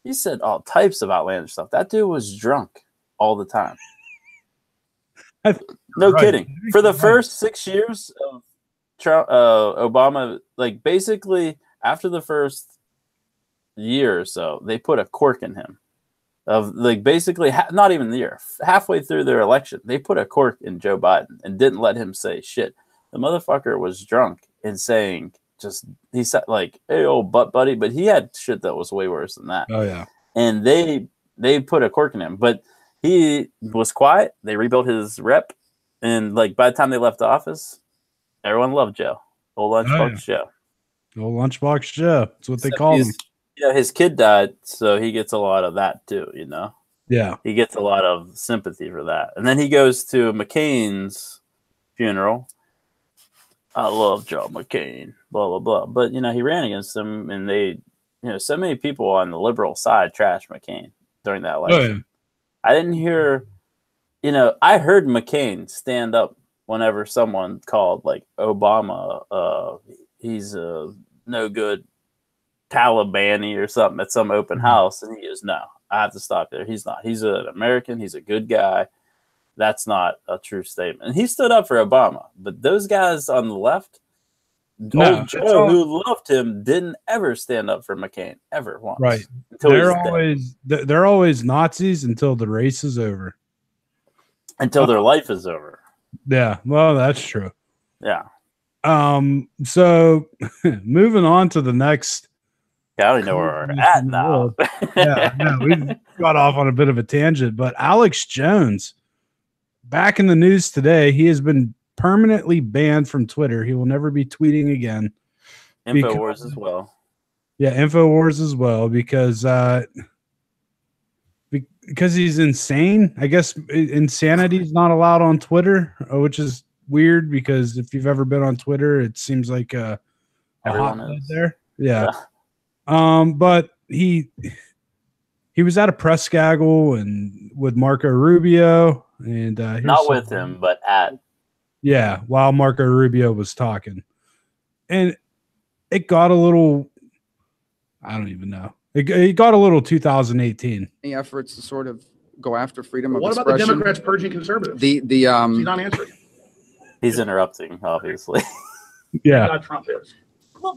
B: he said all types of outlandish stuff. That dude was drunk all the time. No kidding. For the first 6 years of Obama, like basically after the first year or so, they put a cork in him. Of like basically not even the year, halfway through their election, they put a cork in Joe Biden and didn't let him say shit. The motherfucker was drunk and saying he said like, "Hey, old butt buddy," but he had shit that was way worse than that.
A: Oh yeah,
B: and they put a cork in him, but he was quiet. They rebuilt his rep, and like by the time they left office, everyone loved Joe. Old Lunchbox Joe.
A: Old Lunchbox Joe. That's what they call him.
B: You know, his kid died, so he gets a lot of that too, you know?
A: Yeah.
B: He gets a lot of sympathy for that. And then he goes to McCain's funeral. I love John McCain, blah, blah, blah. But, you know, he ran against him, and so many people on the liberal side trashed McCain during that election.
A: Oh, yeah.
B: I didn't hear, I heard McCain stand up whenever someone called, like, Obama, he's a no good Taliban-y or something at some open house, and he goes, "No, I have to stop there. He's not. He's an American. He's a good guy. That's not a true statement." And he stood up for Obama, but those guys on the left, old Joe, who loved him, didn't ever stand up for McCain ever once.
A: Right? They're always Nazis until the race is over,
B: until their life is over.
A: Yeah, well, that's true.
B: Yeah.
A: So moving on to the next.
B: I don't know where we're at now.
A: Yeah, no, we got off on a bit of a tangent, but Alex Jones, back in the news today, he has been permanently banned from Twitter. He will never be tweeting again.
B: InfoWars as well.
A: Yeah, InfoWars as well, because he's insane. I guess insanity is not allowed on Twitter, which is weird because if you've ever been on Twitter, it seems like a hotbed there. Yeah. But he was at a press gaggle and with Marco Rubio and
B: not with him, but
A: while Marco Rubio was talking, and it got a little, I don't even know. It got a little 2018.
L: Any efforts to sort of go after freedom of
M: expression. What about the Democrats purging conservatives?
L: He's
M: not answering.
B: He's interrupting, obviously.
A: Yeah.
M: Trump is.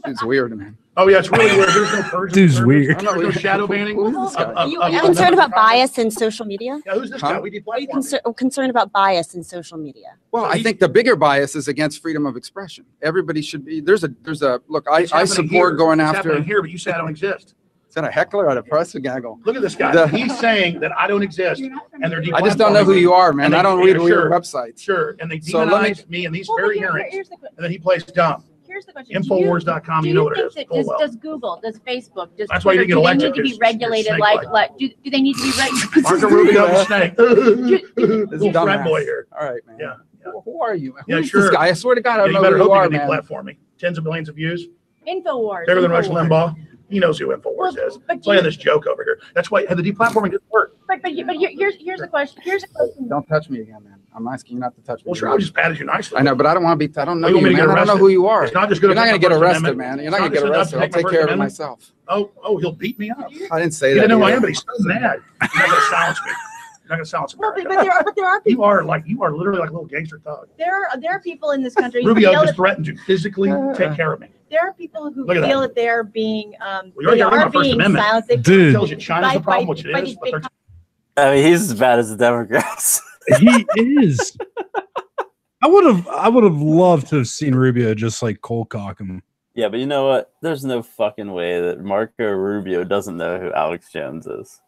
L: It's weird, man.
M: Oh yeah, it's really weird. There's no purging.
A: Dude's weird.
M: There's no shadow banning.
N: Are you concerned about bias in social media?
M: Yeah, who's this guy?
N: Are you concerned about bias in social media?
L: Well, I think the bigger bias is against freedom of expression. Everybody should be. There's a look. I support going after
M: here, but you say I don't exist.
L: Is that a heckler or a press gaggle?
M: Look at this guy. He's saying that I don't exist, and they're.
L: I just don't know who you are, man. I don't read weird websites.
M: Sure, and they demonize me and these very hearings, and then he plays dumb.
O: Here's the question.
M: Infowars.com, you know what it is.
O: Does Google, does Facebook, does
M: That's why you
O: Twitter,
M: didn't get
O: do they
M: elected.
O: need to be regulated like do they need to be regulated?
M: Marco Rubio, snake.
L: Little
M: frat boy here.
L: All right, man.
M: Yeah.
L: Well, who are you?
M: Yeah,
L: Who's
M: sure.
L: this guy? I swear to God, I don't
M: you
L: know
M: better
L: who you
M: hope
L: are,
M: you
L: man.
M: deplatform me. Tens of millions of views.
O: Infowars.
M: Bigger than Rush Limbaugh. He knows who InfoWars is. Playing this joke over here. That's why the deplatforming didn't work.
O: But here's the question.
L: Don't touch me again, man. I'm asking you not to touch me.
M: Well, sure, I just patted you nicely.
L: I know, but I don't want to be. I don't know
M: you,
L: man. I don't know who you are.
M: It's not just good.
L: You're not going to get arrested, man. You're not going to get arrested. I'll take care of it myself.
M: Oh, he'll beat me up.
L: I didn't say
M: that. You didn't know who I am, but he's so mad. He's not going to silence me. You're not gonna silence
O: Well,
M: America.
O: but there are people.
M: You are literally like a little gangster thug.
O: There are people in this country who
M: Rubio
O: feel
M: just
O: that
M: threatened to physically take care of me.
O: there are people who
M: Look at
O: feel
M: that.
O: that they're being
M: You already got rid of my First Amendment.
O: silenced.
A: Dude.
M: Tells you China's the problem, which it
O: by
M: is.
O: these
M: But
O: big
M: they're
B: I mean, he's as bad as the Democrats.
A: He is. I would have loved to have seen Rubio just like cold cock him.
B: Yeah, but you know what? There's no fucking way that Marco Rubio doesn't know who Alex Jones is.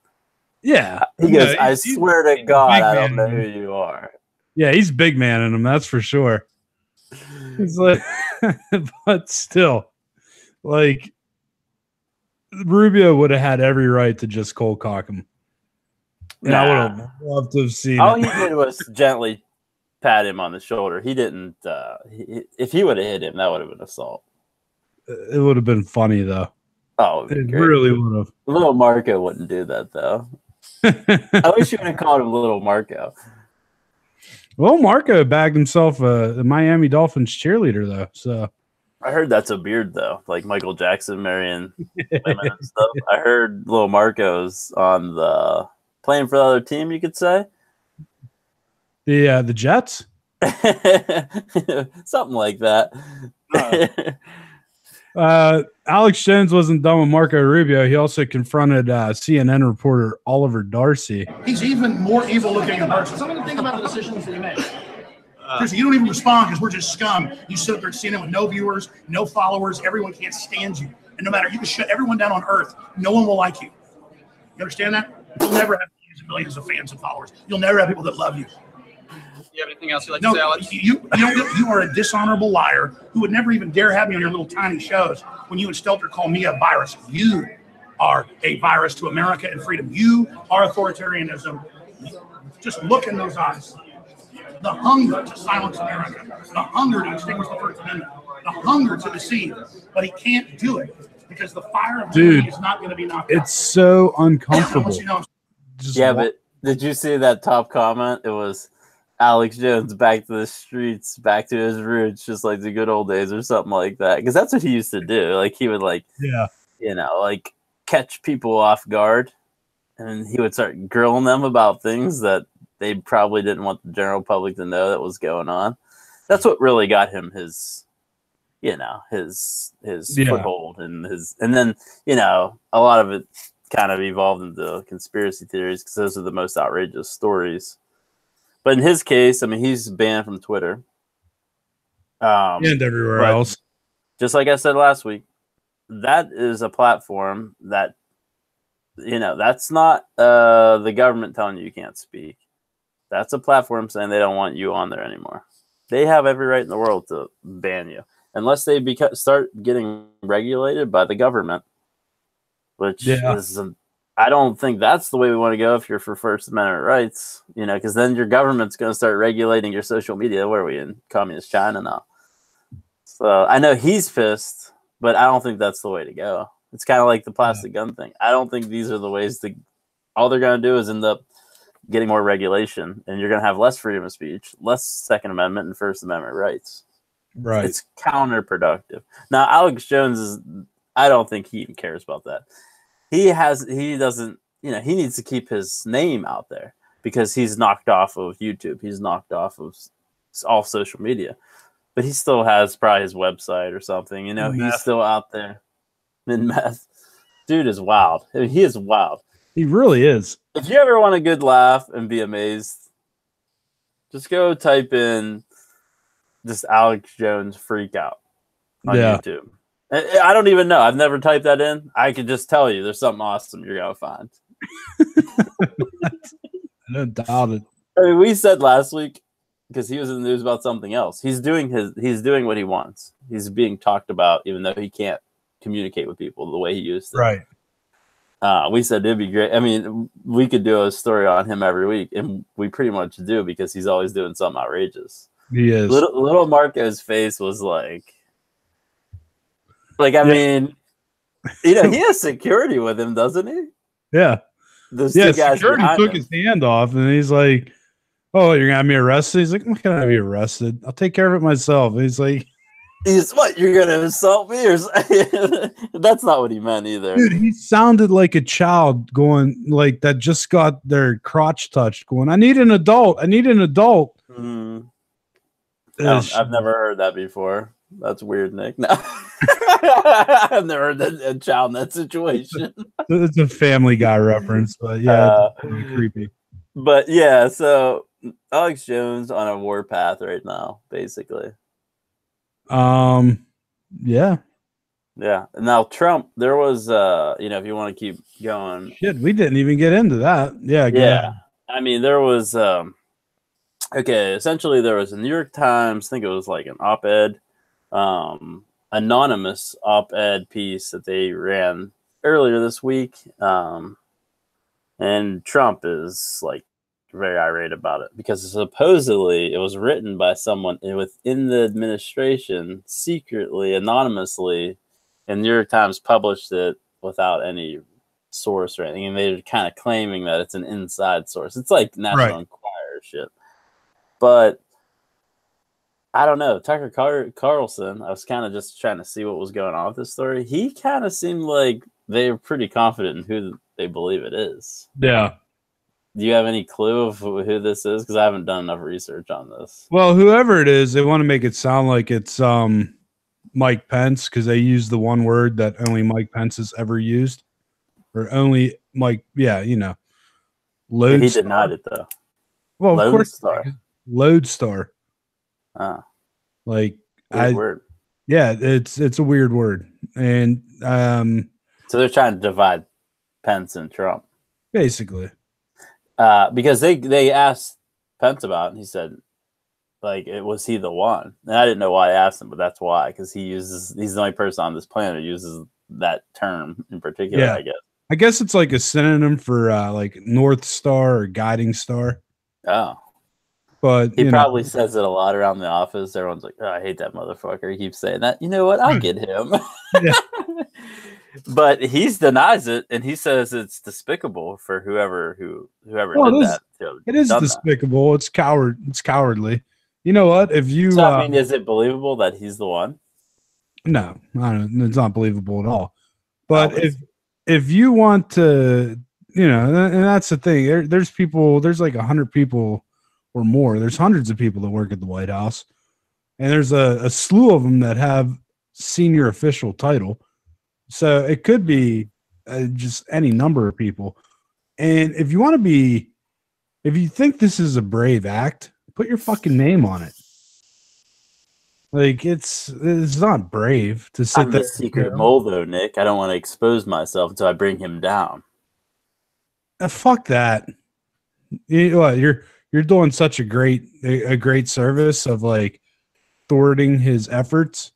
A: Yeah.
B: He goes,
A: Yeah,
B: I
A: he's
B: swear to God,
A: big
B: I don't know
A: man.
B: who you are.
A: Yeah, he's big man in him, that's for sure. He's like, but still, like Rubio would have had every right to just cold cock him. And I would have loved to have seen
B: All
A: it.
B: he did was gently pat him on the shoulder. He didn't. If he would have hit him, that would have been assault.
A: It would have been funny though.
B: Oh,
A: it really would have.
B: Little Marco wouldn't do that though. I wish you would have called him Little Marco.
A: Well, Marco bagged himself a Miami Dolphins cheerleader though. So
B: I heard that's a beard though, like Michael Jackson marrying women and stuff. I heard Little Marco's on the playing for the other team. You could say
A: the Jets,
B: something like that.
A: Alex Jones wasn't done with Marco Rubio. He also confronted CNN reporter Oliver Darcy.
M: He's even more evil looking in person. Something to think about the decisions that he makes. Seriously, you don't even respond because we're just scum. You sit up there at CNN with no viewers, no followers. Everyone can't stand you. And no matter, you can shut everyone down on earth. No one will like you. You understand that? You'll never have millions of fans and followers. You'll never have people that love you.
L: You have anything else you'd like to say, Alex?
M: You are a dishonorable liar who would never even dare have me on your little tiny shows when you and Stelter call me a virus. You are a virus to America and freedom. You are authoritarianism. Just look in those eyes. The hunger to silence America, the hunger to extinguish the First Amendment, the hunger to deceive, but he can't do it because the fire of liberty is not going to be knocked out.
A: It's so uncomfortable.
B: Yeah, but did you see that top comment? It was Alex Jones back to the streets, back to his roots, just like the good old days or something like that. Because that's what he used to do. Like he would like catch people off guard, and he would start grilling them about things that they probably didn't want the general public to know that was going on. That's what really got him his foothold and then a lot of it kind of evolved into conspiracy theories because those are the most outrageous stories. But in his case, I mean, he's banned from Twitter.
A: And everywhere else.
B: Just like I said last week, that is a platform that, that's not the government telling you can't speak. That's a platform saying they don't want you on there anymore. They have every right in the world to ban you. Unless they start getting regulated by the government, which is I don't think that's the way we want to go if you're for First Amendment rights, because then your government's going to start regulating your social media. Where are we in communist China now? So I know he's pissed, but I don't think that's the way to go. It's kind of like the plastic gun thing. I don't think these are the ways to. All they're going to do is end up getting more regulation, and you're going to have less freedom of speech, less Second Amendment and First Amendment rights.
A: Right.
B: It's counterproductive. Now, Alex Jones I don't think he even cares about that. He doesn't, he needs to keep his name out there because he's knocked off of YouTube. He's knocked off of all social media, but he still has probably his website or something, he's still out there in meth. Dude is wild. I mean, he is wild.
A: He really is.
B: If you ever want a good laugh and be amazed, just go type in just Alex Jones freak out on YouTube. I don't even know. I've never typed that in. I could just tell you there's something awesome you're going to find.
A: No doubt it.
B: I mean, we said last week, because he was in the news about something else. He's doing what he wants. He's being talked about, even though he can't communicate with people the way he used to.
A: Right.
B: We said it'd be great. I mean, we could do a story on him every week, and we pretty much do because he's always doing something outrageous.
A: He is.
B: Little Marco's face was like I mean, he has security with him, doesn't he?
A: Yeah.
B: Those two guys
A: security took his hand off, and he's like, "Oh, you're gonna have me arrested?" He's like, "I'm not gonna have you arrested. I'll take care of it myself." And he's like,
B: He's what? You're gonna insult me, or that's not what he meant either.
A: Dude, he sounded like a child going like that just got their crotch touched. Going, I need an adult. I need an adult.
B: Mm. I've never heard that before. That's weird, Nick. No. I've never heard a child in that situation.
A: It's a Family Guy reference, but yeah, it's really creepy.
B: But yeah, so Alex Jones on a warpath right now, basically.
A: Yeah.
B: Yeah. Now Trump, there was if you want to keep going.
A: Shit, we didn't even get into that. Yeah,
B: yeah. I mean, there was essentially there was a New York Times, I think it was like an op-ed, anonymous op-ed piece that they ran earlier this week. And Trump is like very irate about it because supposedly it was written by someone within the administration secretly, anonymously, and New York Times published it without any source or anything. And they're kind of claiming that it's an inside source. It's like National Enquirer shit. But I don't know. Tucker Carlson, I was kind of just trying to see what was going on with this story. He kind of seemed like they were pretty confident in who they believe it is.
A: Yeah.
B: Do you have any clue of who this is? Because I haven't done enough research on this.
A: Well, whoever it is, they want to make it sound like it's Mike Pence because they use the one word that only Mike Pence has ever used, or only Mike. Yeah,
B: He denied it though.
A: Well, of course,
B: Lodestar.
A: Lodestar. Like
B: weird word.
A: Yeah, it's a weird word, and
B: so they're trying to divide Pence and Trump,
A: basically.
B: Because they asked Pence about it, and he said, like, was he the one? And I didn't know why I asked him, but that's why, because he's the only person on this planet who uses that term in particular,
A: Yeah. I guess it's like a synonym for like North Star or guiding star.
B: Oh.
A: But
B: he probably says it a lot around the office. Everyone's like, oh, I hate that motherfucker. He keeps saying that. You know what? I'll get him. But he denies it, and he says it's despicable for whoever did that.
A: It is despicable. That. It's cowardly. You know what? If you,
B: so, I mean, is it believable that he's the one?
A: No, it's not believable at all. But if you want to, and that's the thing. There's people. There's like 100 people or more. There's hundreds of people that work at the White House, and there's a slew of them that have senior official title. So it could be just any number of people. And if you think this is a brave act, put your fucking name on it. Like it's not brave to sit there.
B: I'm the secret mole, though, Nick. I don't want to expose myself until I bring him down.
A: Fuck that. You're doing such a great service of like thwarting his efforts.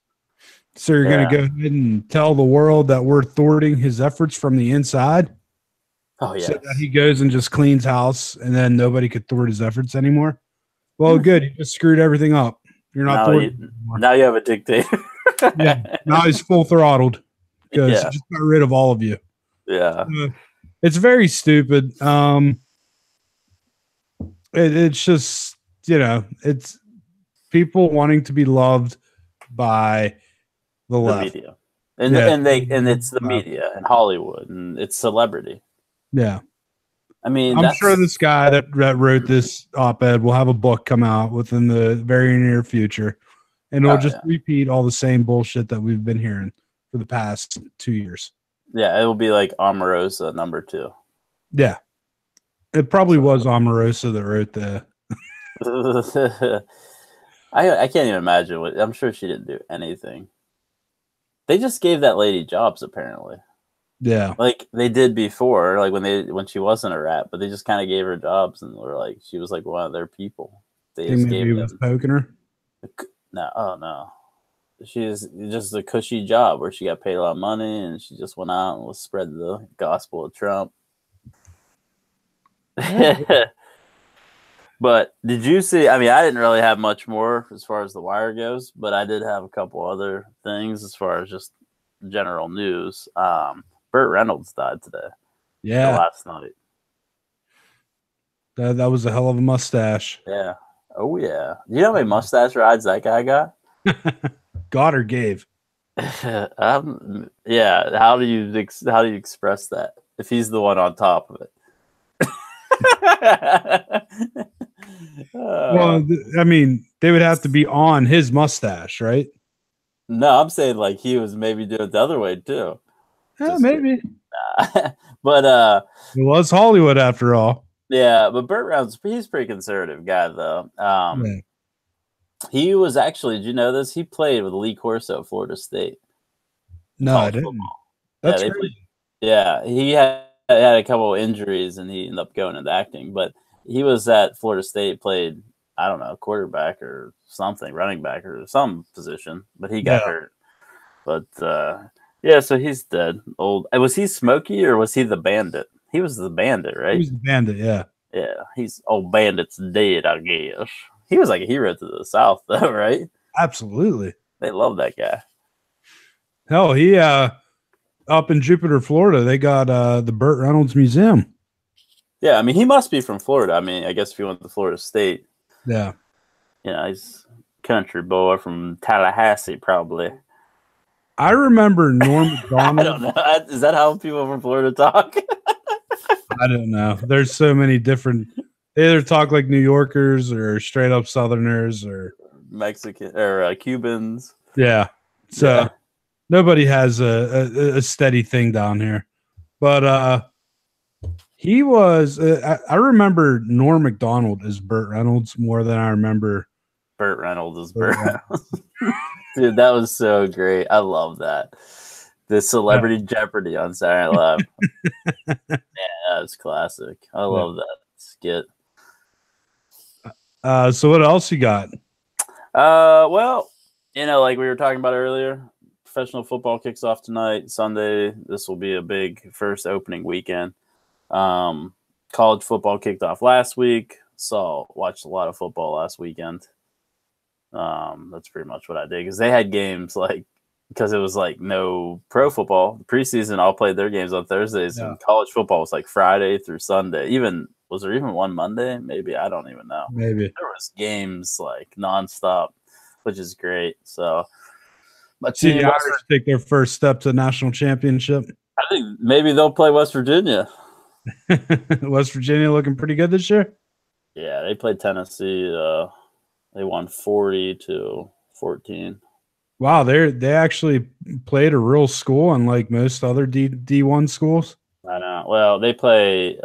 A: So you're going to go ahead and tell the world that we're thwarting his efforts from the inside?
B: Oh, yeah.
A: So that he goes and just cleans house and then nobody could thwart his efforts anymore? Well, good. You just screwed everything up. You're not thwarting anymore.
B: Now you have a dictator.
A: Yeah. Now he's full throttled because he just got rid of all of you.
B: Yeah.
A: It's very stupid. It's just, it's people wanting to be loved by the left.
B: Media. And it's the media and Hollywood and it's celebrity.
A: Yeah.
B: I mean,
A: I'm sure this guy that wrote this op-ed will have a book come out within the very near future, and it'll just repeat all the same bullshit that we've been hearing for the past 2 years.
B: Yeah, it will be like Omarosa #2.
A: Yeah. It probably was Omarosa that wrote the
B: I can't even imagine I'm sure she didn't do anything. They just gave that lady jobs, apparently.
A: Yeah.
B: Like they did before, like when she wasn't a rat, but they just kind of gave her jobs and were like, she was like one of their people. They just gave them.
A: Poking her?
B: No, oh no. She's just a cushy job where she got paid a lot of money and she just went out and was spread the gospel of Trump. But did you see? I mean, I didn't really have much more as far as The Wire goes, but I did have a couple other things as far as just general news. Burt Reynolds died today.
A: Yeah,
B: last night.
A: That was a hell of a mustache.
B: Yeah. Oh yeah. You know how many mustache rides that guy got?
A: got or gave?
B: Yeah. How do you express that if he's the one on top of it?
A: Well, I mean, they would have to be on his mustache, right?
B: No, I'm saying like he was maybe doing it the other way too.
A: Yeah, maybe.
B: But
A: it was Hollywood after all.
B: Yeah, but Burt Reynolds, he's a pretty conservative guy though.
A: Yeah.
B: He was actually, did you know this? He played with Lee Corso at Florida State.
A: No, I didn't. That's great.
B: Yeah, he had a couple of injuries and he ended up going into acting, but he was at Florida State, played, I don't know, quarterback or something, running back or some position, but he got hurt. But yeah, so he's dead. Old. Was he Smokey or was he the Bandit? He was the Bandit, right?
A: He was the Bandit, yeah.
B: Yeah, he's old Bandit's dead, I guess. He was like a hero to the South, though, right?
A: Absolutely.
B: They love that guy.
A: Hell, he up in Jupiter, Florida, they got the Burt Reynolds Museum.
B: Yeah, I mean, he must be from Florida. I mean, I guess if you went to Florida State.
A: Yeah.
B: You know, he's country boy from Tallahassee, probably.
A: I remember Norm McDonald.
B: I don't know. Is that how people from Florida talk?
A: I don't know. There's so many different. They either talk like New Yorkers or straight up Southerners or
B: Mexican or Cubans.
A: Yeah. So nobody has a steady thing down here. But he was. I remember Norm McDonald as Burt Reynolds more than I remember
B: Burt Reynolds as Burt Reynolds. Dude, that was so great. I love that. The Celebrity Jeopardy on Saturday Night Live. Yeah, that's classic. I love that skit.
A: So what else you got?
B: Well, you know, like we were talking about earlier, professional football kicks off tonight, Sunday. This will be a big first opening weekend. College football kicked off last week. Watched a lot of football last weekend. That's pretty much what I did because they had games because it was like no pro football. The preseason all played their games on Thursdays, and college football was like Friday through Sunday. Was there even one Monday? Maybe, I don't even know.
A: Maybe
B: there was games like nonstop, which is great. So,
A: the Irish take their first step to national championship.
B: I think maybe they'll play West Virginia.
A: West Virginia looking pretty good this year.
B: Yeah, they played Tennessee. They won 40-14.
A: Wow, they actually played a real school, unlike most other D1 schools.
B: I know. Well, they play.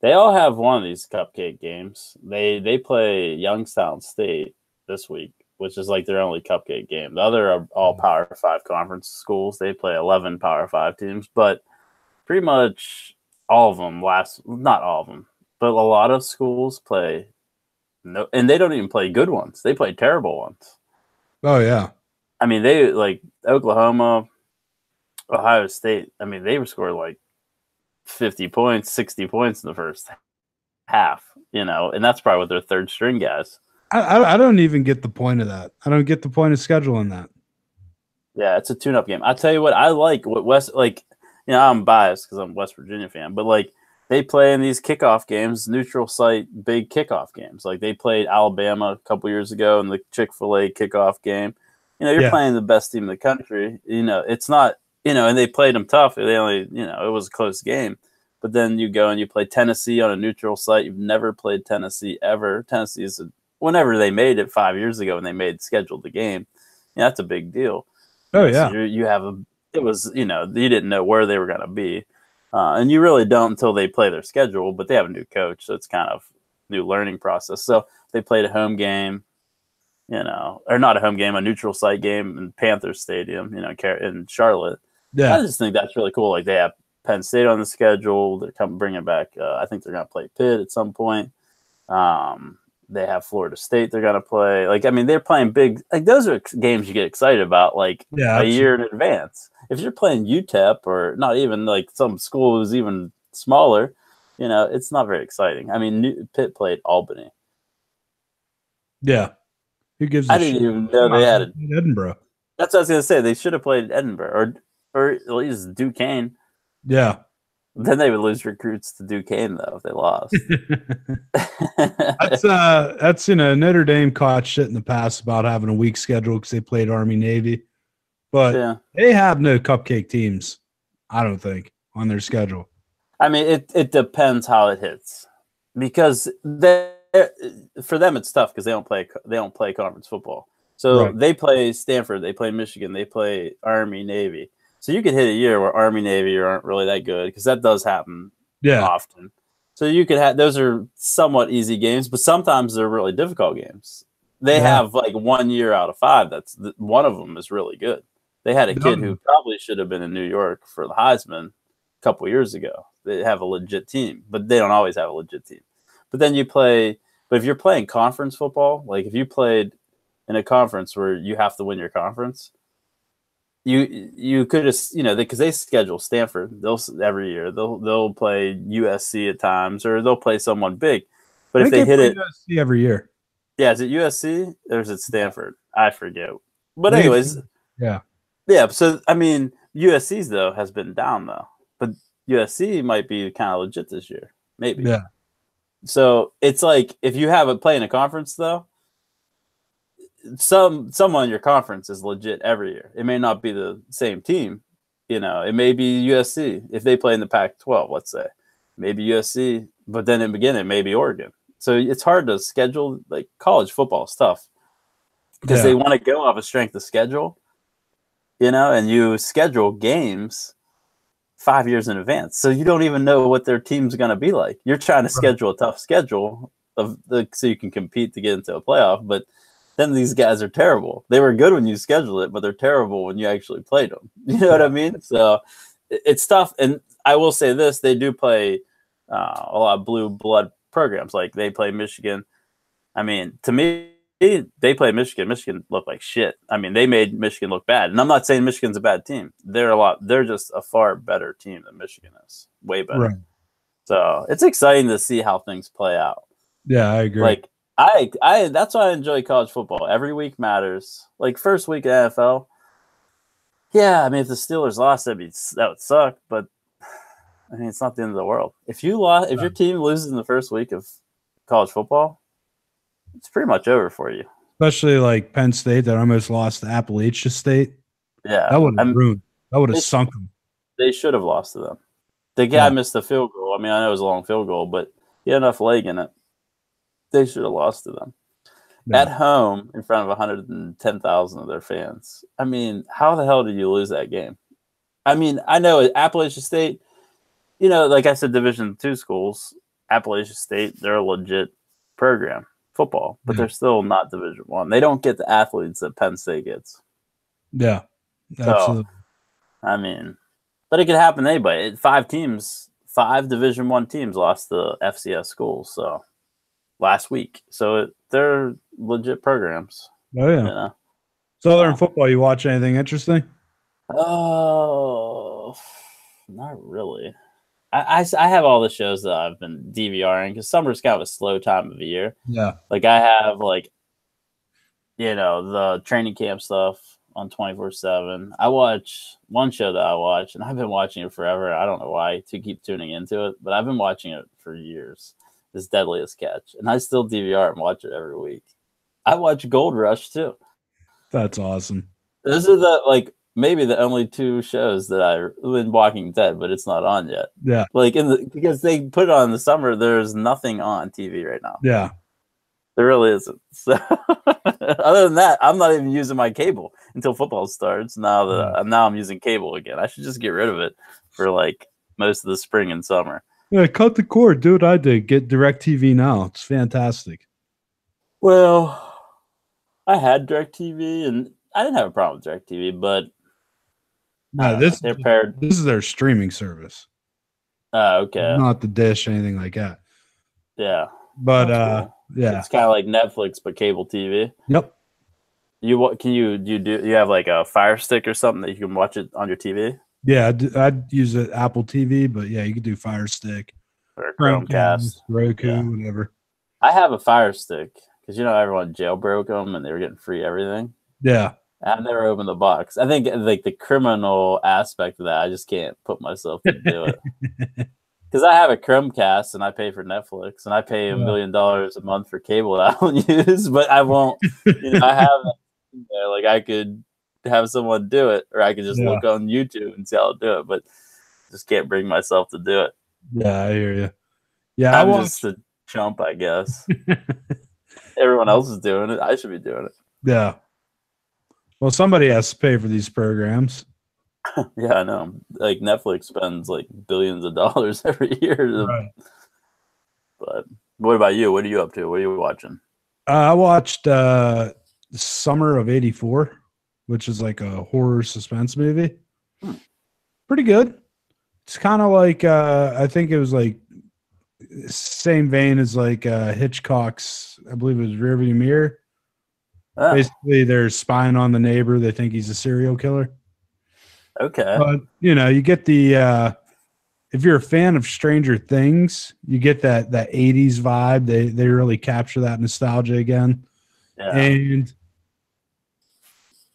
B: They all have one of these cupcake games. They play Youngstown State this week, which is like their only cupcake game. The other are all Power 5 conference schools. They play 11 Power 5 teams, but pretty much all of them not all of them, but a lot of schools play. No, and they don't even play good ones. They play terrible ones.
A: Oh yeah.
B: I mean, they like Oklahoma, Ohio State. I mean, they were scored like 50 points, 60 points in the first half, and that's probably with their third string guys.
A: I don't even get the point of that. I don't get the point of scheduling that.
B: Yeah, it's a tune-up game. I'll tell you what, I like what I'm biased because I'm a West Virginia fan, but they play in these kickoff games, neutral site, big kickoff games. Like they played Alabama a couple years ago in the Chick-fil-A kickoff game. You're playing the best team in the country. It's not, and they played them tough. They only, it was a close game. But then you go and you play Tennessee on a neutral site. You've never played Tennessee ever. Tennessee is whenever they made it 5 years ago when they scheduled the game. That's a big deal.
A: Oh yeah.
B: So it was, you didn't know where they were going to be. And you really don't until they play their schedule, but they have a new coach, so it's kind of new learning process. So they played a home game, or not a home game, a neutral site game in Panthers Stadium, in Charlotte.
A: Yeah,
B: I just think that's really cool. Like they have Penn State on the schedule. They're bringing back. I think they're going to play Pitt at some point. They have Florida State. They're going to play. They're playing big. Those are games you get excited about. A year in advance. If you're playing UTEP or not even some school who's even smaller, it's not very exciting. I mean, Pitt played Albany.
A: Yeah. Who gives
B: I didn't even know they had
A: Edinburgh.
B: That's what I was going to say. They should have played Edinburgh or at least Duquesne.
A: Yeah.
B: Then they would lose recruits to Duquesne though if they lost.
A: That's Notre Dame caught shit in the past about having a weak schedule because they played Army Navy, but they have no cupcake teams. I don't think on their schedule.
B: I mean, it depends how it hits, because for them it's tough because they don't play conference football. So they play Stanford, they play Michigan, they play Army Navy. So you could hit a year where Army Navy aren't really that good, because that does happen often. So you could have those are somewhat easy games, but sometimes they're really difficult games. They have like 1 year out of 5 one of them is really good. They had a kid who probably should have been in New York for the Heisman a couple years ago. They have a legit team, but they don't always have a legit team. But then but if you're playing conference football, like if you played in a conference where you have to win your conference, you could just, because they schedule Stanford, every year they'll play USC at times, or they'll play someone big. But if they hit it
A: USC every year,
B: is it USC or is it Stanford? I forget. But anyways, yeah. So I mean, USC's though has been down though, but USC might be kind of legit this year, maybe.
A: Yeah.
B: So it's like if you have a play in a conference though, someone in your conference is legit every year. It may not be the same team, it may be USC if they play in the Pac-12, let's say, maybe USC, but then in the beginning, maybe Oregon. So it's hard to schedule like college football stuff because they want to go off a strength of schedule, and you schedule games 5 years in advance. So you don't even know what their team's going to be like. You're trying to schedule a tough schedule so you can compete to get into a playoff, but then these guys are terrible. They were good when you scheduled it, but they're terrible when you actually played them. You know what I mean? So it's tough. And I will say this, they do play a lot of blue blood programs. Like they play Michigan. I mean, to me, they play Michigan. Michigan looked like shit. I mean, they made Michigan look bad. And I'm not saying Michigan's a bad team. They're just a far better team than Michigan is. Way better. Right. So it's exciting to see how things play out.
A: Yeah, I agree.
B: Like, I that's why I enjoy college football. Every week matters. Like first week of NFL. Yeah, I mean if the Steelers lost, that would suck, but I mean it's not the end of the world. If your team loses in the first week of college football, it's pretty much over for you.
A: Especially like Penn State that almost lost to Appalachia State.
B: Yeah.
A: That would have ruined. That would have sunk them.
B: They should have lost to them. The guy missed the field goal. I mean, I know it was a long field goal, but he had enough leg in it. They should have lost to them at home in front of 110,000 of their fans. I mean, how the hell did you lose that game? I mean, I know Appalachia State, like I said, Division II schools, Appalachia State, they're a legit program, football, but they're still not Division I. They don't get the athletes that Penn State gets.
A: Yeah, absolutely.
B: So, I mean, but it could happen to anybody. 5 Division I teams lost to FCS schools, so. Last week, so they're legit programs.
A: Oh yeah. Southern football. You watch anything interesting?
B: Oh, not really. I have all the shows that I've been DVRing because summer's kind of a slow time of the year.
A: Yeah.
B: Like I have the training camp stuff on 24/7. I watch one show that I watch, and I've been watching it forever. I don't know why to keep tuning into it, but I've been watching it for years. This Deadliest Catch, and I still DVR and watch it every week. I watch Gold Rush too.
A: That's awesome.
B: Those are maybe the only 2 shows that I've been Walking Dead, but it's not on yet.
A: Yeah,
B: because they put it on in the summer. There's nothing on TV right now.
A: Yeah,
B: there really isn't. So other than that, I'm not even using my cable until football starts. Now I'm using cable again. I should just get rid of it for most of the spring and summer.
A: Yeah, cut the cord, dude. I did. Get DirecTV now. It's fantastic.
B: Well, I had DirecTV, and I didn't have a problem with DirecTV, but
A: no, this is their streaming service.
B: Oh, okay.
A: Not the dish, anything like that.
B: Yeah.
A: But
B: cool.
A: yeah,
B: it's kind of like Netflix but cable TV.
A: Yep.
B: You have like a Fire Stick or something that you can watch it on your TV?
A: Yeah, I'd use an Apple TV, but yeah, you could do Fire Stick,
B: or Chromecast,
A: Roku, whatever.
B: I have a Fire Stick because everyone jailbroke them and they were getting free everything.
A: Yeah.
B: I've never opened the box. I think like the criminal aspect of that, I just can't put myself to do it. Because I have a Chromecast and I pay for Netflix and I pay $1 million a month for cable that I don't use, but I won't. I have like I could have someone do it, or I could just look on YouTube and see how to do it, but just can't bring myself to do it.
A: Yeah, I hear you. Yeah,
B: I'm just a chump, I guess. Everyone else is doing it. I should be doing it.
A: Yeah. Well, somebody has to pay for these programs.
B: Yeah, I know. Like Netflix spends like billions of dollars every year.
A: Right.
B: But what about you? What are you up to? What are you watching?
A: I watched Summer of '84, which is like a horror suspense movie. Pretty good. It's kind of like I think it was like same vein as like Hitchcock's, I believe it was Rearview Mirror. Basically, they're spying on the neighbor. They think he's a serial killer.
B: Okay.
A: But, you get the if you're a fan of Stranger Things, you get that 80s vibe. They really capture that nostalgia again.
B: Yeah.
A: And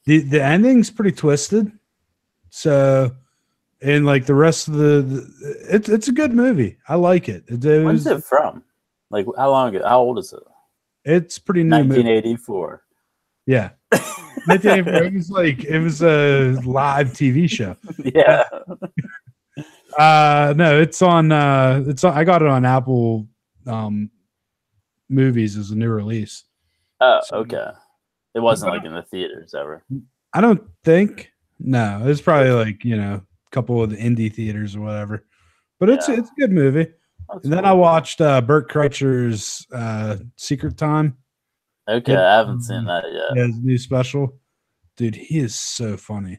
A: the ending's pretty twisted. So, and like the rest of it's a good movie. I like it.
B: When's it from? Like how long ago? How old is it?
A: It's pretty new.
B: 1984.
A: Yeah. 1984. It was a live TV show.
B: Yeah.
A: No, it's on I got it on Apple Movies as a new release.
B: Oh, okay. It wasn't like in the theaters ever.
A: I don't think. No, it's probably like, a couple of the indie theaters or whatever. But it's a good movie. And then I watched Burt Kreischer's Secret Time.
B: Okay, I haven't seen that yet.
A: Yeah, his new special. Dude, he is so funny.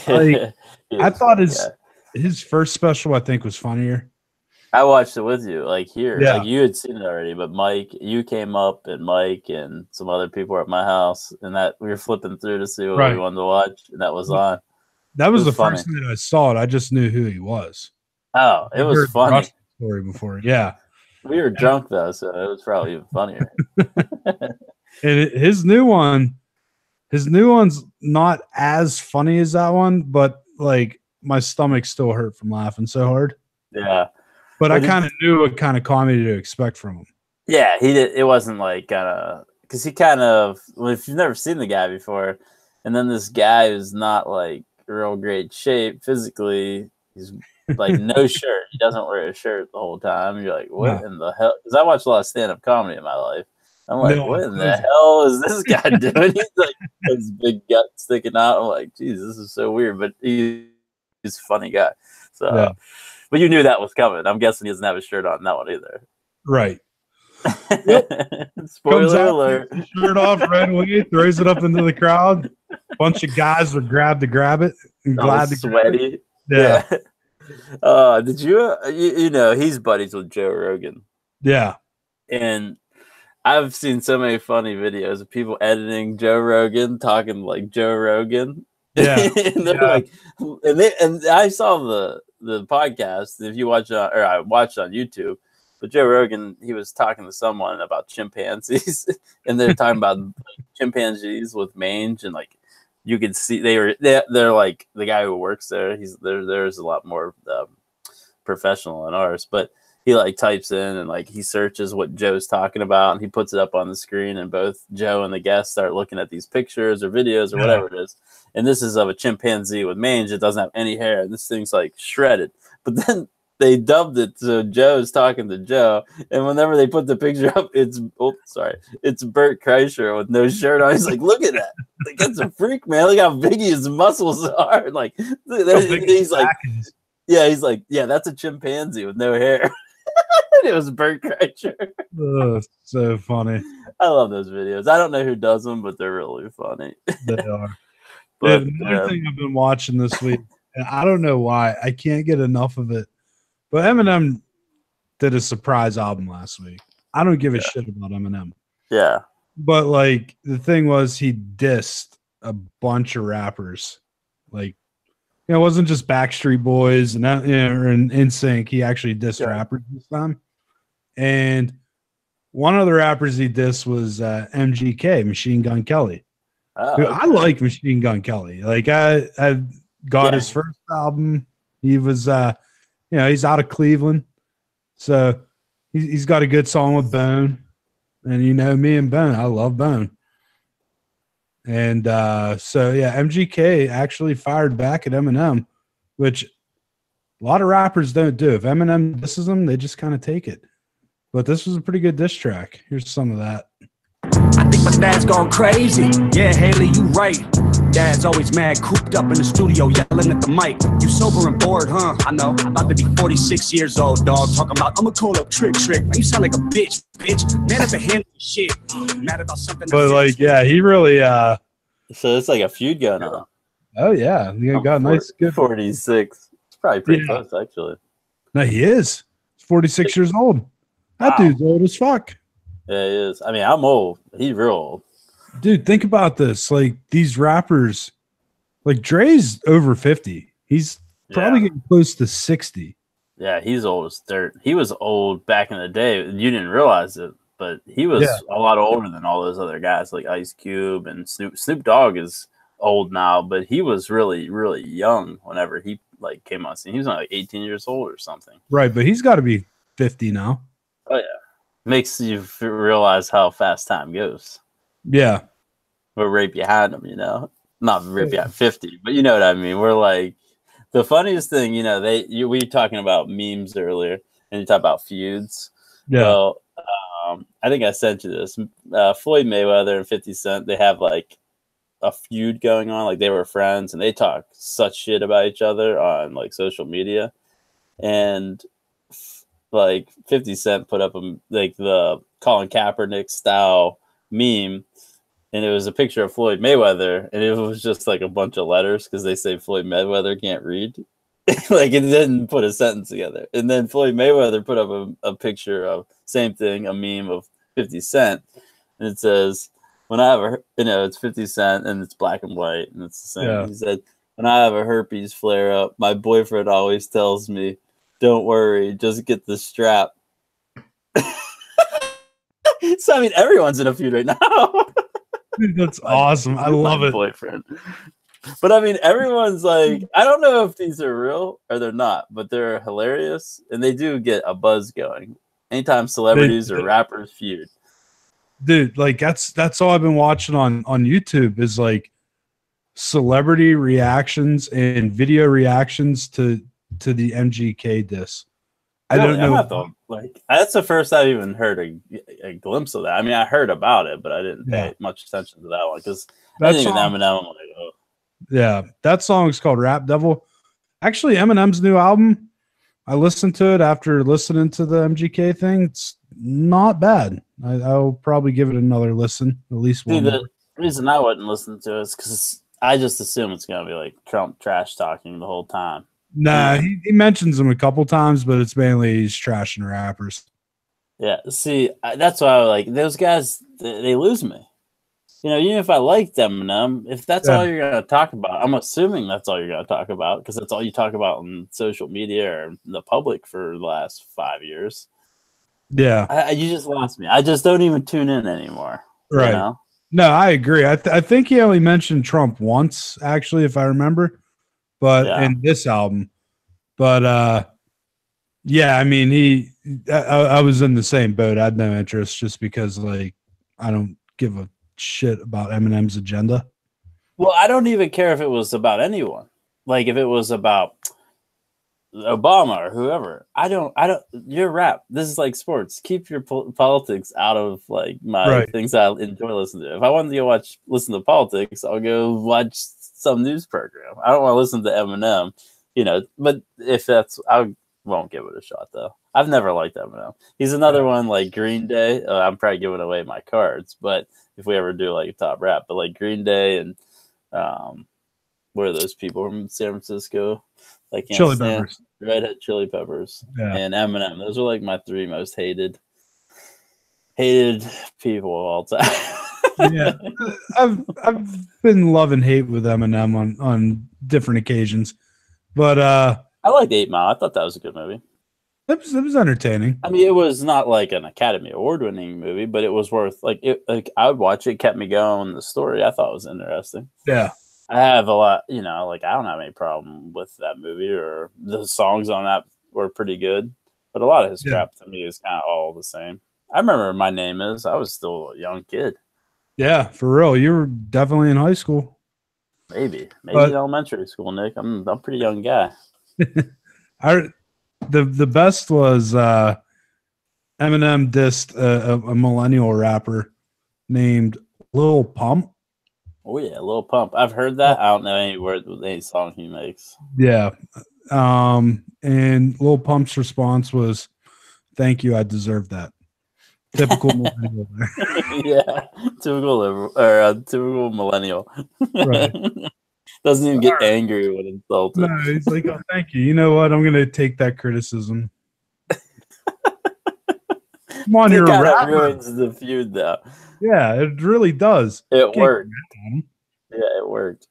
A: Like, I thought his first special, I think, was funnier.
B: I watched it with you, like here.
A: Yeah.
B: Like you had seen it already, but Mike, you came up, and Mike and some other people were at my house, and that we were flipping through to see what we wanted to watch, and that was on.
A: That was the
B: funny.
A: first night I saw it. I just knew who he was.
B: Oh, it was funny.
A: Rush story before, yeah.
B: We were drunk though, so it was probably even funnier.
A: And his new one's not as funny as that one, but like my stomach still hurt from laughing so hard.
B: Yeah.
A: But I kind of knew what kind of comedy to expect from him.
B: Yeah, he did. It wasn't like because he if you've never seen the guy before, and then this guy who's not like real great shape physically, he's like no shirt. He doesn't wear a shirt the whole time. You're like, what in the hell? Because I watched a lot of stand-up comedy in my life. I'm like, what in the hell is this guy doing? He's like his big gut sticking out. I'm like, geez, this is so weird. But he's a funny guy. So, but you knew that was coming. I'm guessing he doesn't have a shirt on that one either.
A: Right.
B: Spoiler alert.
A: Shirt off right away, throws it up into the crowd. Bunch of guys were glad to grab it and glad to
B: sweaty.
A: Yeah.
B: Did you he's buddies with Joe Rogan.
A: Yeah.
B: And I've seen so many funny videos of people editing Joe Rogan, talking like Joe Rogan.
A: Yeah.
B: And they're like, and I saw the podcast. If you watch or I watched on YouTube, but Joe Rogan, he was talking to someone about chimpanzees, and they're talking about like, chimpanzees with mange, and like you could see they're like the guy who works there. There's a lot more professional than ours, but he like types in and like he searches what Joe's talking about, and he puts it up on the screen, and both Joe and the guest start looking at these pictures or videos or whatever it is. And this is of a chimpanzee with mange. It doesn't have any hair. This thing's like shredded. But then they dubbed it so Joe's talking to Joe, and whenever they put the picture up, it's Burt Kreischer with no shirt on. He's like, look at that. Like, that's a freak, man. Look how big his muscles are. Like he's like, yeah, that's a chimpanzee with no hair. It was Burt Kreischer.
A: Oh, so funny.
B: I love those videos. I don't know who does them, but they're really funny.
A: They are.
B: But
A: another thing I've been watching this week, and I don't know why, I can't get enough of it. But Eminem did a surprise album last week. I don't give a shit about Eminem.
B: Yeah.
A: But like the thing was, he dissed a bunch of rappers. Like, it wasn't just Backstreet Boys and or NSYNC. He actually dissed rappers this time. And one of the rappers he dissed was MGK, Machine Gun Kelly. Dude, I like Machine Gun Kelly. Like I got his first album. He was he's out of Cleveland. So he's got a good song with Bone. And you know me and Bone. I love Bone. And MGK actually fired back at Eminem, which a lot of rappers don't do. If Eminem disses them, they just kind of take it. But this was a pretty good diss track. Here's some of that.
P: I think my dad's gone crazy. Yeah, Haley, you right. Dad's always mad, cooped up in the studio, yelling at the mic. You sober and bored, huh? I know. I'm about to be 46 years old, dog. Talking about, I'ma call up Trick. Man, you sound like a bitch. Man at the hand of shit. Mad about something.
A: But like, yeah, he really
B: So it's like a feud going on.
A: Oh yeah. He got a nice good
B: 46. It's probably pretty close, actually.
A: No, he is. He's 46 years old. That dude's old as fuck.
B: Yeah, he is. I mean, I'm old. He's real old.
A: Dude, think about this. Like, these rappers, like Dre's over 50. He's probably getting close to 60.
B: Yeah, he's old as dirt. He was old back in the day. You didn't realize it, but he was a lot older than all those other guys like Ice Cube and Snoop. Snoop Dogg is old now, but he was really, really young whenever he like came on scene. He was only like 18 years old or something.
A: Right, but he's got to be 50 now.
B: Oh yeah, makes you realize how fast time goes.
A: Yeah,
B: we're right behind him, not right behind 50, but you know what I mean. We're like the funniest thing, we were talking about memes earlier, and you talk about feuds.
A: Yeah.
B: Well, I think I sent you this. Floyd Mayweather and 50 Cent, they have like a feud going on, like they were friends, and they talk such shit about each other on like social media, and like 50 Cent put up like the Colin Kaepernick style meme, and it was a picture of Floyd Mayweather, and it was just like a bunch of letters because they say Floyd Mayweather can't read. Like it didn't put a sentence together. And then Floyd Mayweather put up a picture of same thing, a meme of 50 Cent, and it says, when I have a, it's 50 Cent and it's black and white and it's the same. Yeah. He said, when I have a herpes flare up, my boyfriend always tells me, don't worry, just get the strap. So, I mean, everyone's in a feud right now.
A: Dude, that's awesome. I love it.
B: Boyfriend. But, I mean, everyone's like, I don't know if these are real or they're not, but they're hilarious. And they do get a buzz going. Anytime celebrities or rappers feud.
A: Dude, like, that's all I've been watching on YouTube is, like, celebrity reactions and video reactions to the MGK diss. I don't know.
B: That's the first I've even heard a glimpse of that. I mean, I heard about it, but I didn't pay much attention to that one because I think Eminem. Like, oh.
A: Yeah, that song is called Rap Devil. Actually, Eminem's new album, I listened to it after listening to the MGK thing. It's not bad. I'll probably give it another listen, at least one.
B: The reason I wouldn't listen to it is because I just assume it's going to be like Trump trash talking the whole time.
A: Nah, he mentions them a couple times, but it's mainly he's trashing rappers.
B: Yeah, see, that's why I like those guys. They lose me. Even if I liked Eminem, if that's all you're going to talk about, I'm assuming that's all you're going to talk about because that's all you talk about on social media or the public for the last 5 years.
A: Yeah,
B: you just lost me. I just don't even tune in anymore.
A: Right. No, I agree. I think he only mentioned Trump once, actually, if I remember. But in this album, but I mean, I was in the same boat. I had no interest just because, like, I don't give a shit about Eminem's agenda.
B: Well, I don't even care if it was about anyone. Like, if it was about Obama or whoever, I don't. You're rap. This is like sports. Keep your politics out of like my things I enjoy listening to. If I wanted to go listen to politics, I'll go watch some news program. I don't want to listen to Eminem, but if I won't give it a shot though. I've never liked Eminem. He's another one like Green Day. I'm probably giving away my cards, but if we ever do like a top rap, but like Green Day and what are those people from San Francisco? Like
A: Chili Peppers,
B: Red Hot Chili Peppers, and Eminem. Those are like my three most hated people of all time.
A: Yeah, I've been love and hate with Eminem on different occasions, but
B: I liked 8 Mile. I thought that was a good movie.
A: It was entertaining.
B: I mean, it was not like an Academy Award winning movie, but it was worth like I would watch it. Kept me going. The story I thought was interesting.
A: Yeah.
B: I have a lot, like I don't have any problem with that movie, or the songs on that were pretty good. But a lot of his crap to me is kind of all the same. I remember My Name Is. I was still a young kid.
A: Yeah, for real. You were definitely in high school.
B: Maybe elementary school, Nick. I'm a pretty young guy.
A: The best was Eminem dissed a millennial rapper named Lil Pump.
B: Oh yeah, Lil Pump. I've heard that. I don't know any word with any song he makes.
A: Yeah. And Lil Pump's response was, "Thank you, I deserve that." Typical millennial there.
B: Yeah, typical millennial.
A: Right.
B: Doesn't even get angry when insulted.
A: No, he's like, "Oh, thank you. You know what? I'm gonna take that criticism." Come on, you're a rapper.
B: Ruins the feud, though.
A: Yeah, it really does.
B: It worked. Yeah, it worked.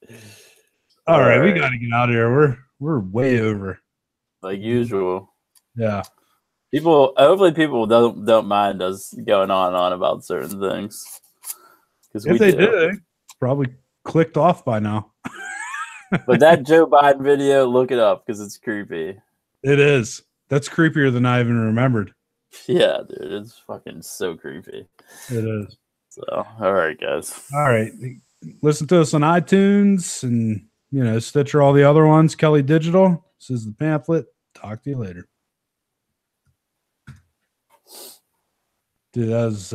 A: All right, we got to get out of here. We're way over,
B: like usual.
A: Yeah.
B: Hopefully, people don't mind us going on about certain things.
A: Because if they did, they probably clicked off by now.
B: But that Joe Biden video, look it up because it's creepy.
A: It is. That's creepier than I even remembered.
B: Yeah, dude, it's fucking so creepy.
A: It is.
B: So, all right, guys.
A: All right, listen to us on iTunes and Stitcher, all the other ones. Kelly Digital. This is the Pamphlet. Talk to you later. Dude, that was